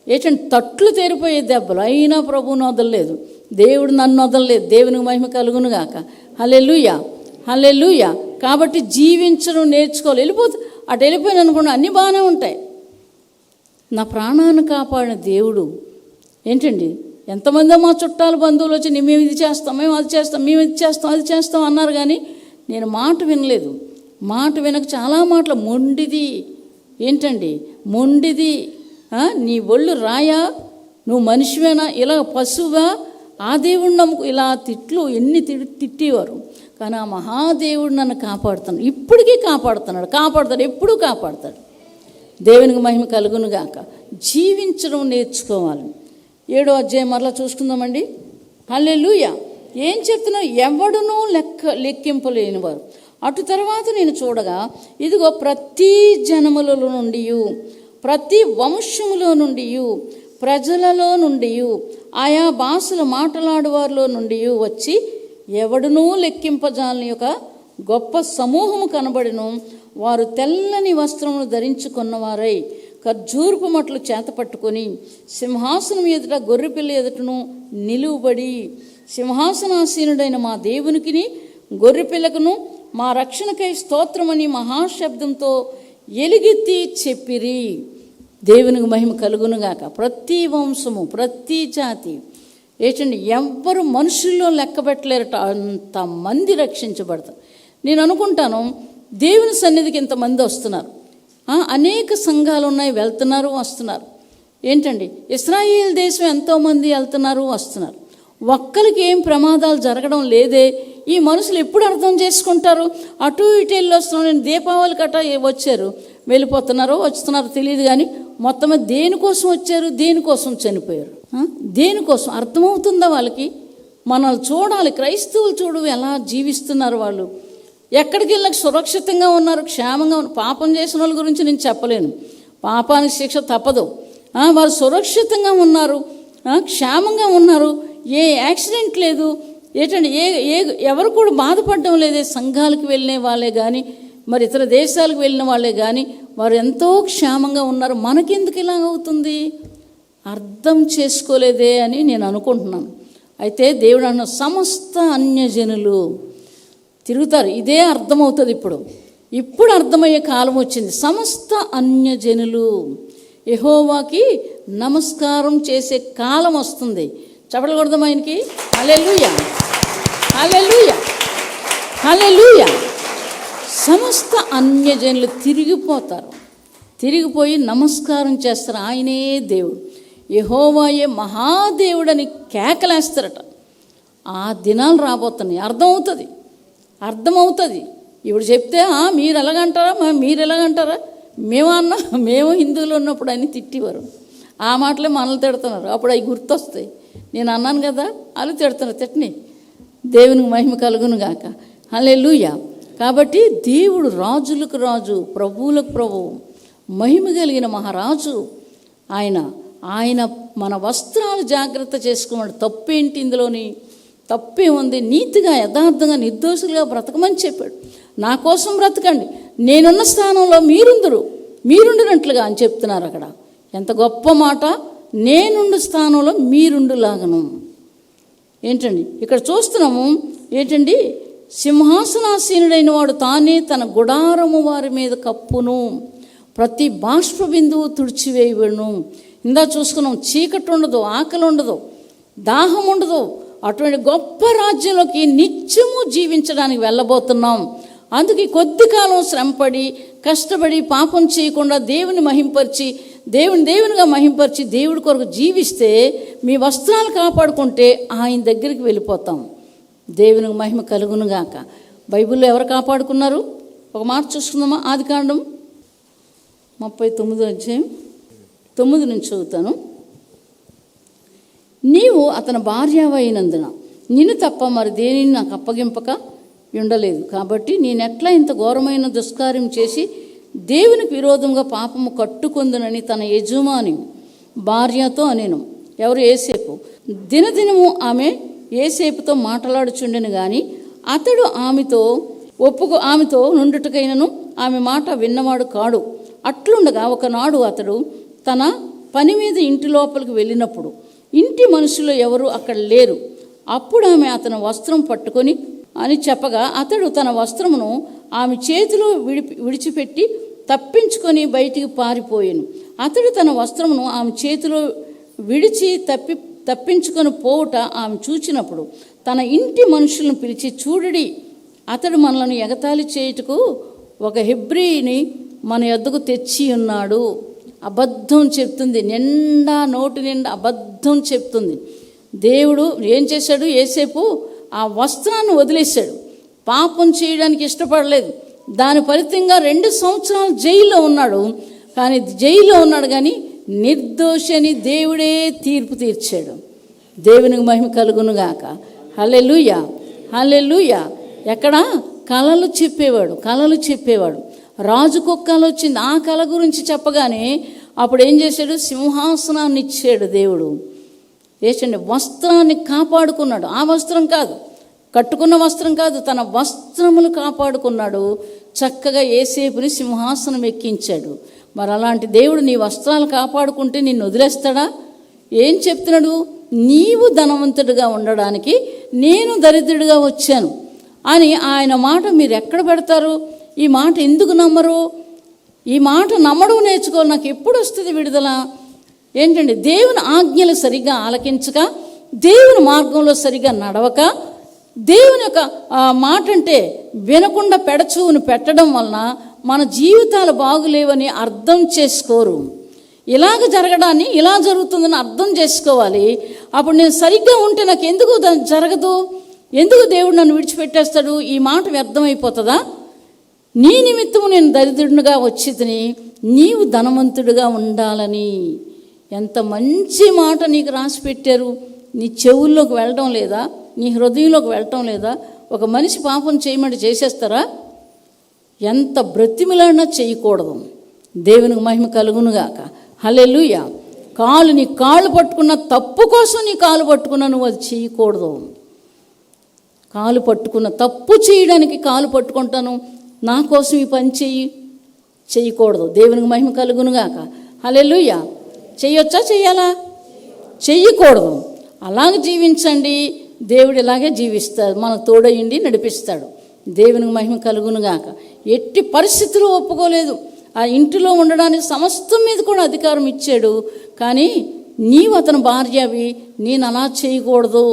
ఏంటంటే తట్లు తెరిపోయే దెబ్బలు, అయినా ప్రభువుని వదలలేదు. దేవుడు నన్ను వదలలేదు. దేవునికి మహిమ కలుగునుగాక. హల్లెలూయా, హల్లెలూయా. కాబట్టి జీవించడం నేర్చుకోవాలి. అటు వెళ్ళిపోయిన అనుకోండి అన్నీ బాగానే ఉంటాయి. నా ప్రాణాన్ని కాపాడిన దేవుడు. ఏంటండి, ఎంతమందో మా చుట్టాలు బంధువులు వచ్చి మేము ఇది చేస్తాం, మేము ఇది చేస్తాం అన్నారు, కానీ నేను మాట వినలేదు. మాట వినక చాలా మాటలు మొండిది. ఏంటండి మొండిది, నీ ఒళ్ళు రాయా, నువ్వు మనిషివేనా, ఇలా పశువుగా ఆ దేవుడు నమ్ముకు, ఇలా ఎన్ని తిట్టేవారు. కానీ ఆ మహాదేవుడు నన్ను కాపాడుతాడు. ఇప్పటికీ కాపాడుతాడు, ఎప్పుడూ కాపాడుతాడు. దేవునికి మహిమ కలుగునుగాక. జీవించడం నేర్చుకోవాలి. 7వ అధ్యాయం మరలా చూసుకుందామండి. హల్లెలూయా. ఏం చెప్తున్నావు? ఎవడునూ లెక్కింపలేనివారు. అటు తర్వాత నేను చూడగా, ఇదిగో ప్రతి జనములలో నుండి, ప్రతి వంశములో నుండి, ప్రజలలో నుండి, ఆయా భాషలు మాట్లాడువారిలో నుండి వచ్చి ఎవడునూ లెక్కింపజాలని ఒక గొప్ప సమూహము కనబడిను. వారు తెల్లని వస్త్రమును ధరించుకున్నవారై ఖర్జూరపు మట్లు చేత పట్టుకొని సింహాసనం ఎదుట గొర్రెపిల్ల ఎదుటను నిలువబడి, సింహాసనాసీనుడైన మా దేవునికిని గొర్రెపిల్లకును మా రక్షణకై స్తోత్రమని మహాశబ్దంతో ఎలుగెత్తి చెప్పిరి. దేవునికి మహిమ కలుగునుగాక. ప్రతి వంశము, ప్రతి జాతి ఏంటండి, ఎవ్వరు మనుషుల్లో లెక్క పెట్టలేరట, అంతమంది రక్షించబడతారు. నేను అనుకుంటాను దేవుని సన్నిధికి ఇంతమంది వస్తున్నారు, అనేక సంఘాలు ఉన్నాయి, వెళ్తున్నారు వస్తున్నారు. ఏంటండి, ఇశ్రాయేల్ దేశం ఎంతోమంది వెళ్తున్నారు వస్తున్నారు. ఒక్కరికి ఏం ప్రమాదాలు జరగడం లేదే. ఈ మనుషులు ఎప్పుడు అర్థం చేసుకుంటారు? అటు ఇటు వెళ్ళి వస్తున్నాను, నేను దీపావళి కట్ట వచ్చారు, వెళ్ళిపోతున్నారో వస్తున్నారో తెలియదు, కానీ మొత్తం దేనికోసం వచ్చారు, దేనికోసం చనిపోయారు, దేనికోసం అర్థమవుతుందా వాళ్ళకి? మనల్ని చూడాలి, క్రైస్తవులు చూడు ఎలా జీవిస్తున్నారు వాళ్ళు, ఎక్కడికి వెళ్ళక సురక్షితంగా ఉన్నారు, క్షేమంగా ఉన్నారు. పాపం చేసిన వాళ్ళ గురించి నేను చెప్పలేను, పాపానికి శిక్ష తప్పదు. వారు సురక్షితంగా ఉన్నారు, క్షేమంగా ఉన్నారు, ఏ యాక్సిడెంట్ లేదు. ఏంటంటే ఎవరు కూడా బాధపడడం లేదే. సంఘాలకు వెళ్ళిన వాళ్ళే కానీ, మరి ఇతర దేశాలకు వెళ్ళిన వాళ్ళే కానీ వారు ఎంతో క్షేమంగా ఉన్నారు. మనకెందుకు ఇలాగవుతుంది? అర్థం చేసుకోలేదే అని నేను అనుకుంటున్నాను. అయితే దేవుడు అన్న సమస్త అన్యజనులు తిరుగుతారు, ఇదే అర్థమవుతుంది. ఇప్పుడు అర్థమయ్యే కాలం వచ్చింది. సమస్త అన్యజనులు యెహోవాకి నమస్కారం చేసే కాలం వస్తుంది. చప్పట్లు కొడదాం ఆయనకి. హల్లెలూయా, హల్లెలూయా, హల్లెలూయా. సమస్త అన్యజనులు తిరిగిపోతారు, తిరిగిపోయి నమస్కారం చేస్తారు. ఆయనే దేవుడు, యెహోవాయే మహాదేవుడని కేకలేస్తారట. ఆ దినాలు రాబోతున్నాయి. అర్థమవుతుంది. ఇప్పుడు చెప్తే మీరు ఎలాగంటారా, మీరు ఎలాగంటారా, మేము హిందువులు ఉన్నప్పుడు అని తిట్టివారు. ఆ మాటలే మనల్ని తిడుతున్నారు. అప్పుడు అవి గుర్తొస్తాయి. నేను అన్నాను కదా, వాళ్ళు తిడుతున్నారు, తిట్టని. దేవునికి మహిమ కలుగును గాక. హల్లెలూయా. కాబట్టి దేవుడు రాజులకు రాజు, ప్రభువులకు ప్రభువు, మహిమ కలిగిన మహారాజు ఆయన మన వస్త్రాలు జాగ్రత్త చేసుకోమని. తప్పేంటి ఇందులోని? తప్పే ఉంది. నీతిగా, యథార్థంగా, నిర్దోషులుగా బ్రతకమని చెప్పాడు. నా కోసం బ్రతకండి, నేనున్న స్థానంలో మీరుండినట్లుగా అని చెప్తున్నారు అక్కడ. ఎంత గొప్ప మాట! నేనుండు స్థానంలో మీరుండులాగను. ఏంటండి ఇక్కడ చూస్తున్నాము? ఏంటండి, సింహాసనాసీనుడైన వాడు తానే తన గుడారము వారి మీద కప్పును, ప్రతి బాష్ప బిందువు తుడిచివేయబడును. ఇందా చూసుకున్నాం, చీకటి ఉండదు, ఆకలి ఉండదు, దాహం ఉండదు. అటువంటి గొప్ప రాజ్యంలోకి నిత్యము జీవించడానికి వెళ్ళబోతున్నాం. అందుకే కొద్ది కాలం శ్రమపడి, కష్టపడి, పాపం చేయకుండా దేవుని మహింపరిచి, దేవునిగా మహింపరిచి, దేవుడి కొరకు జీవిస్తే, మీ వస్త్రాలు కాపాడుకుంటే ఆయన దగ్గరికి వెళ్ళిపోతాం. దేవునికి మహిమ కలుగునుగాక. బైబిల్లో ఎవరు కాపాడుకున్నారు? ఒక మాట చూసుకుందామా? ఆదికాండం 39 నుంచి చదువుతాను. నీవు అతని భార్యవైనందున నిన్ను తప్ప మరి దేనిని నాకు అప్పగింపక ఉండలేదు. కాబట్టి నేనెట్లా ఇంత ఘోరమైన దుష్కార్యం చేసి దేవునికి విరోధంగా పాపము కట్టుకొందునని తన యజమాని భార్యతో అనేను. ఎవరు? యోసేపు. దినదినము ఆమె యోసేపుతో మాట్లాడుచుండెను గాని అతడు ఆమెతో నుండుటకైనను ఆమె మాట విన్నవాడు కాడు. అట్లుండగా ఒకనాడు అతడు తన పని మీద ఇంటి లోపలికి వెళ్ళినప్పుడు ఇంటి మనుషులు ఎవరు అక్కడ లేరు. అప్పుడు ఆమె అతని వస్త్రం పట్టుకొని అని చెప్పగా అతడు తన వస్త్రమును ఆమె చేతిలో విడిచిపెట్టి తప్పించుకొని బయటికి పారిపోయాను. అతడు తన వస్త్రమును ఆమె చేతిలో విడిచి తప్పించుకొని పోవుట ఆమె చూచినప్పుడు తన ఇంటి మనుషులను పిలిచి, చూడుడి, అతడు మనలను ఎగతాళి చేయుటకు ఒక హెబ్రీని మన యొద్దకు తెచ్చి ఉన్నాడు. అబద్ధం చెప్తుంది, నోటి నిండా అబద్ధం చెప్తుంది. దేవుడు ఏం చేశాడు? యోసేపు ఆ వస్త్రాన్ని వదిలేశాడు. పాపం చేయడానికి ఇష్టపడలేదు. దాని ఫలితంగా 2 సంవత్సరాలు జైల్లో ఉన్నాడు. కానీ నిర్దోషి అని దేవుడే తీర్పు తీర్చాడు. దేవునికి మహిమ కలుగునుగాక. హల్లెలూయా, హల్లెలూయా. ఎక్కడ? కలలు చెప్పేవాడు. రాజుకు ఒక కల వచ్చింది. ఆ కళ గురించి చెప్పగానే అప్పుడు ఏం చేశాడు? సింహాసనాన్ని ఇచ్చాడు దేవుడు. వేసండి, వస్త్రాన్ని కాపాడుకున్నాడు. ఆ వస్త్రం కాదు, కట్టుకున్న వస్త్రం కాదు, తన వస్త్రములు కాపాడుకున్నాడు. చక్కగా యోసేపుని సింహాసనం ఎక్కించాడు. మరి అలాంటి దేవుడు నీ వస్త్రాలు కాపాడుకుంటే నిన్ను వదిలేస్తాడా? ఏం చెప్తున్నాడు? నీవు ధనవంతుడిగా ఉండడానికి నేను దరిద్రుడిగా వచ్చాను అని ఆయన మాట మీరు ఎక్కడ పెడతారు? ఈ మాట ఎందుకు నమ్మరు? ఈ మాట నమ్మడం నేర్చుకోవాలి. నాకు ఎప్పుడు వస్తుంది విడుదల? ఏంటండి, దేవుని ఆజ్ఞలు సరిగ్గా ఆలకించక, దేవుని మార్గంలో సరిగ్గా నడవక, దేవుని యొక్క మాట అంటే వినకుండా పెడచూని పెట్టడం వలన మన జీవితాలు బాగులేవని అర్థం చేసుకోరు. ఇలాగ జరగడాన్ని ఇలా జరుగుతుందని అర్థం చేసుకోవాలి. అప్పుడు నేను సరిగ్గా ఉంటే నాకు ఎందుకు జరగదు? ఎందుకు దేవుడు నన్ను విడిచిపెట్టేస్తాడు? ఈ మాట వ్యర్థమైపోతుందా? నీ నిమిత్తము నేను దరిద్రునిగా వచ్చితిని, నీవు ధనవంతుడిగా ఉండాలని. ఎంత మంచి మాట నీకు రాసి పెట్టారు. నీ చెవుల్లోకి వెళ్ళడం లేదా? నీ హృదయంలోకి వెళ్ళటం లేదా? ఒక మనిషి పాపం చేయమంటే చేసేస్తారా? ఎంత బ్రతిమిలాడినా చేయకూడదు. దేవునికి మహిమ కలుగునుగాక. హల్లెలూయా. నీ కాళ్ళు పట్టుకున్న తప్పు కోసం నీ కాలు పట్టుకున్నా నువ్వు అది చేయకూడదు. కాలు పట్టుకున్న తప్పు చేయడానికి కాలు పట్టుకుంటాను, నా కోసం ఈ పని చేయకూడదు. దేవునికి మహిమ కలుగునుగాక. హల్లెలూయా. చెయ్యొచ్చా? చెయ్యాలా? చెయ్యకూడదు. అలాగే జీవించండి. దేవుడు ఇలాగే జీవిస్తాడు, మనకు తోడయ్యండి నడిపిస్తాడు. దేవునికి మహిమ కలుగునుగాక. ఎట్టి పరిస్థితులు ఒప్పుకోలేదు. ఆ ఇంటిలో ఉండడానికి సమస్తం మీద కూడా అధికారం ఇచ్చాడు. కానీ నీవు అతని భార్యవి, నేను అలా చేయకూడదు,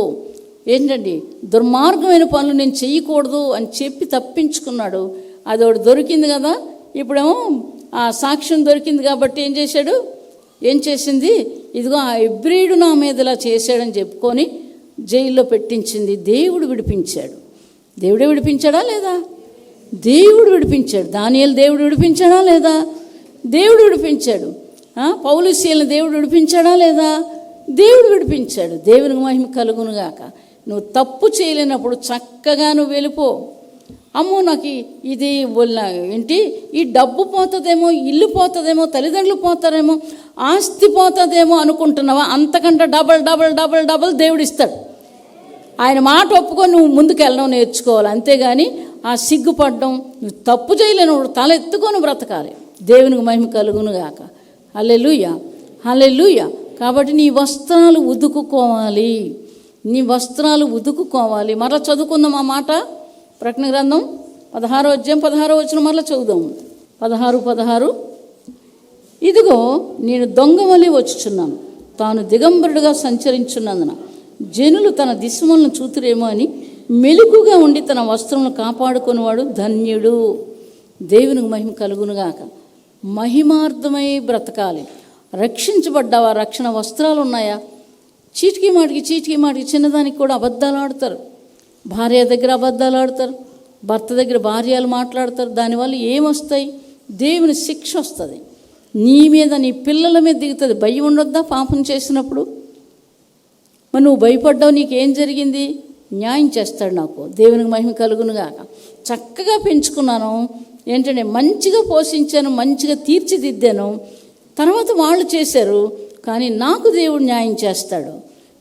ఏంటండి దుర్మార్గమైన పనులు నేను చేయకూడదు అని చెప్పి తప్పించుకున్నాడు. అది ఒకటి దొరికింది కదా. ఇప్పుడేమో ఆ సాక్ష్యం దొరికింది కాబట్టి ఏం చేసింది? ఇదిగో ఆ ఎబ్రీడు నా మీద ఇలా చేశాడని చెప్పుకొని జైల్లో పెట్టించింది. దేవుడు విడిపించాడు. దేవుడే విడిపించాడా లేదా? దేవుడు విడిపించాడు. దానియేలు దేవుడు విడిపించాడా లేదా? దేవుడు విడిపించాడు. పౌలు సీలను దేవుడు విడిపించాడా లేదా? దేవుడు విడిపించాడు. దేవునికి మహిమ కలుగునుగాక. నువ్వు తప్పు చేయలేనప్పుడు చక్కగా నువ్వు వెళ్ళిపో. అమ్మో నాకు ఇది ఏంటి, ఈ డబ్బు పోతుందేమో, ఇల్లు పోతుందేమో, తల్లిదండ్రులు పోతారేమో, ఆస్తి పోతుందేమో అనుకుంటున్నావా? అంతకంటే డబల్ డబల్ డబల్ డబల్ దేవుడు ఇస్తాడు. ఆయన మాట ఒప్పుకొని నువ్వు ముందుకెళ్ళడం నేర్చుకోవాలి. అంతేగాని ఆ సిగ్గుపడడం, నువ్వు తప్పు చేయలేనప్పుడు తల ఎత్తుకొని బ్రతకాలి. దేవునికి మహిమ కలుగునుగాక. హల్లెలూయా. హల్లెలూయా. కాబట్టి నీ వస్త్రాలు ఉతుకుకోవాలి. నీ వస్త్రాలు ఉతుకుకోవాలి. మరలా చదువుకుందాం ఆ మాట. ప్రకటన గ్రంథం 16వ అధ్యాయం 16వ వచనం మరలా చదువుదాం. 16 ఇదిగో నేను దొంగవలె వచ్చుచున్నాను, తాను దిగంబరుడుగా సంచరించున్నందున జనులు తన దిశములను చూతురేమో అని మెలుగుగా ఉండి తన వస్త్రములను కాపాడుకునేవాడు ధన్యుడు. దేవునికి మహిమ కలుగునుగాక. మహిమార్థమై బ్రతకాలి. రక్షించబడ్డావా? రక్షణ వస్త్రాలు ఉన్నాయా? చీటికి మాటికి చిన్నదానికి కూడా అబద్ధాలు ఆడతారు. భార్య దగ్గర అబద్ధాలు ఆడతారు, భర్త దగ్గర భార్యలు మాట్లాడతారు. దానివల్ల ఏమొస్తాయి? దేవుని శిక్ష వస్తుంది. నీ మీద, నీ పిల్లల మీద దిగుతుంది. భయం ఉండొద్దా? పాపం చేసినప్పుడు మరి నువ్వు భయపడ్డావు, నీకేం జరిగింది? న్యాయం చేస్తాడు నాకు. దేవునికి మహిమ కలుగునుగాక. చక్కగా పెంచుకున్నాను, ఏంటంటే మంచిగా పోషించాను, మంచిగా తీర్చిదిద్దాను. తర్వాత వాళ్ళు చేశారు, కానీ నాకు దేవుడు న్యాయం చేస్తాడు.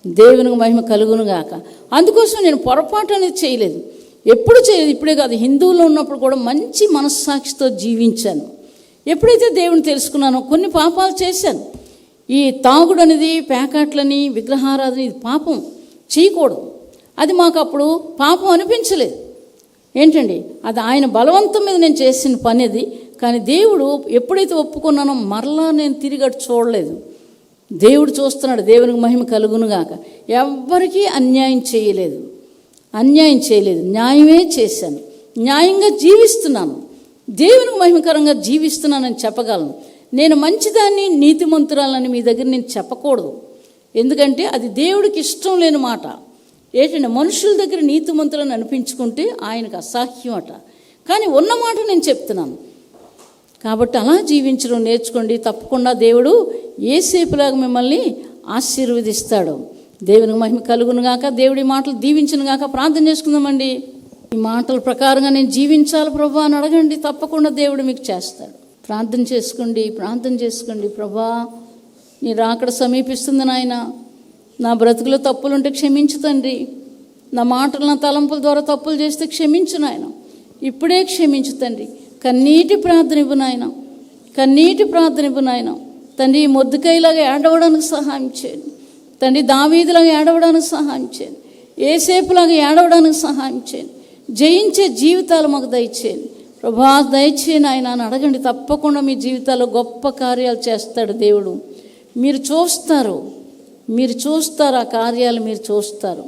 దేవునికి మహిమ కలుగునుగాక. అందుకోసం నేను పొరపాటు అనేది చేయలేదు, ఎప్పుడు చేయలేదు. ఇప్పుడే కాదు, హిందువులో ఉన్నప్పుడు కూడా మంచి మనస్సాక్షితో జీవించాను. ఎప్పుడైతే దేవుని తెలుసుకున్నానో కొన్ని పాపాలు చేశాను. ఈ తాగుడు అనేది, ప్యాకెట్లని, విగ్రహారాధన, ఇది పాపం, చేయకూడదు. అది మాకు అప్పుడు పాపం అనిపించలేదు. ఏంటండి, అది ఆయన బలవంతం మీద నేను చేసిన పని అది. కానీ దేవుడు ఎప్పుడైతే ఒప్పుకున్నానో మరలా నేను తిరిగి అటు చూడలేదు. దేవుడు చూస్తున్నాడు. దేవునికి మహిమ కలుగునుగాక. ఎవ్వరికీ అన్యాయం చేయలేదు, న్యాయమే చేశాను. న్యాయంగా జీవిస్తున్నాను, దేవునికి మహిమకరంగా జీవిస్తున్నానని చెప్పగలను. నేను మంచిదాన్ని, నీతిమంతురాలని మీ దగ్గర నేను చెప్పకూడదు. ఎందుకంటే అది దేవుడికి ఇష్టం లేని మాట. ఏంటంటే మనుషుల దగ్గర నీతిమంతులను అనిపించుకుంటే ఆయనకు అసహ్యం అట. కానీ ఉన్న మాట నేను చెప్తున్నాను. కాబట్టి అలా జీవించడం నేర్చుకోండి. తప్పకుండా దేవుడు యేసేపులాగా మిమ్మల్ని ఆశీర్వదిస్తాడు. దేవునికి మహిమ కలుగునుగాక. దేవుడి మాటలు దీవించునుగాక. ప్రార్థన చేసుకుందామండి. ఈ మాటల ప్రకారంగా నేను జీవించాలి ప్రభా అని అడగండి. తప్పకుండా దేవుడు మీకు చేస్తాడు. ప్రార్థన చేసుకోండి. ప్రభా, నీ రాకడ సమీపిస్తుంది నాయన. నా బ్రతుకులో తప్పులుంటే క్షమించు తండ్రి. నా మాటలు, నా తలంపుల ద్వారా తప్పులు చేస్తే క్షమించు నాయన. ఇప్పుడే క్షమించు తండ్రి. కన్నీటి ప్రార్థన ఇవ్వు నాయన. తండ్రి, మొద్దుకైలాగా ఏడవడానికి సహాయం చేయండి తండ్రి. దావీదులాగా ఏడవడానికి సహాయం చేయండి. ఏసేపులాగా ఏడవడానికి సహాయం చేయండి. జయించే జీవితాలు మాకు దయచేయండి. ప్రభా దయచేయని ఆయన అని అడగండి. తప్పకుండా మీ జీవితాల్లో గొప్ప కార్యాలు చేస్తాడు దేవుడు. మీరు చూస్తారు ఆ కార్యాలు మీరు చూస్తారు.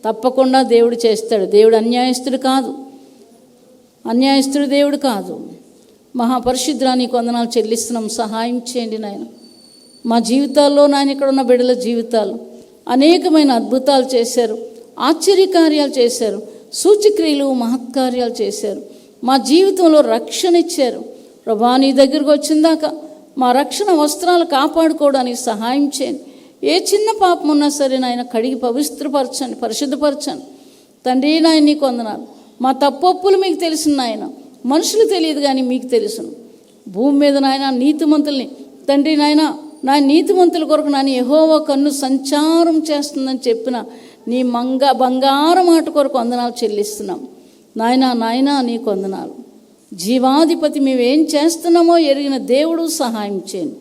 తప్పకుండా దేవుడు చేస్తాడు. దేవుడు అన్యాయస్తుడు దేవుడు కాదు. మహాపరిశుద్ధుడా నీకు వందనాలు చెల్లిస్తున్నాం. సహాయం చేయండి నాయన. మా జీవితాల్లో నాయన ఇక్కడ ఉన్న బిడ్డల జీవితాలు అనేకమైన అద్భుతాలు చేశారు, ఆశ్చర్యకార్యాలు చేశారు, సూచక్రియలు మహత్కార్యాలు చేశారు. మా జీవితంలో రక్షణ ఇచ్చారు. ప్రభా నీ దగ్గరకు వచ్చిందాక మా రక్షణ వస్త్రాలు కాపాడుకోవడానికి సహాయం చేయండి. ఏ చిన్న పాపం ఉన్నా సరే నాయన కడిగి పవిత్రపరచండి, పరిశుద్ధపరచండి. తండ్రి నాయన నీకు వందనాలు. మా తప్పొప్పులు మీకు తెలుసు నాయన, మనుషులు తెలియదు కానీ మీకు తెలుసును. భూమి మీద నాయన నీతిమంతుల్ని తండ్రి నాయన నా నీతిమంతుల కొరకు నాయన యెహోవా కన్ను సంచారం చేస్తుందని చెప్పిన నీ బంగారం మాట కొరకు వందనాలు చెల్లిస్తున్నాం. నాయనా నీకు వందనాలు. జీవాధిపతి మేమేం చేస్తున్నామో ఎరిగిన దేవుడు సహాయం చేయండి,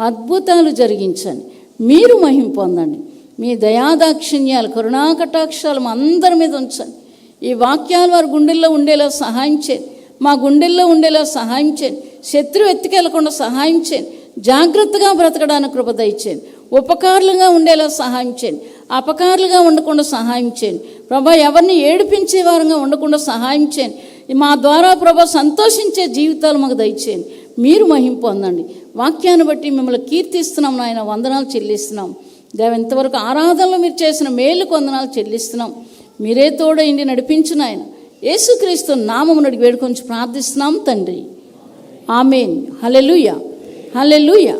అద్భుతాలు జరిగించండి, మీరు మహిమ పొందండి. మీ దయాదాక్షిణ్యాలు కరుణాకటాక్షాలు మా అందరి మీద ఉంచండి. ఈ వాక్యాలు వారి గుండెల్లో ఉండేలా సహాయం చేయండి, మా గుండెల్లో ఉండేలా సహాయం చేయండి. శత్రువు ఎత్తుకెళ్లకుండా సహాయం చేయండి. జాగ్రత్తగా బ్రతకడానికి కృప దయచేయండి. ఉపకారులుగా ఉండేలా సహాయం చేయండి, అపకారులుగా ఉండకుండా సహాయం చేయండి. ప్రభా ఎవరిని ఏడిపించే వారంగా ఉండకుండా సహాయం చేయండి. మా ద్వారా ప్రభా సంతోషించే జీవితాలు మాకు దయచేయండి. మీరు మహిమ పొందండి. వాక్యాన్ని బట్టి మిమ్మల్ని కీర్తిస్తున్నాం నాయన, వందనాలు చెల్లిస్తున్నాం. దేవ ఇంతవరకు ఆరాధనలో మీరు చేసిన మేలుకు వందనాలు చెల్లిస్తున్నాం. మీరే తోడైండి నడిపించిన ఆయన యేసుక్రీస్తు నామమును అడిగి వేడుకొని ప్రార్థిస్తున్నాం తండ్రి. ఆమేన్. హల్లెలూయా, హల్లెలూయా.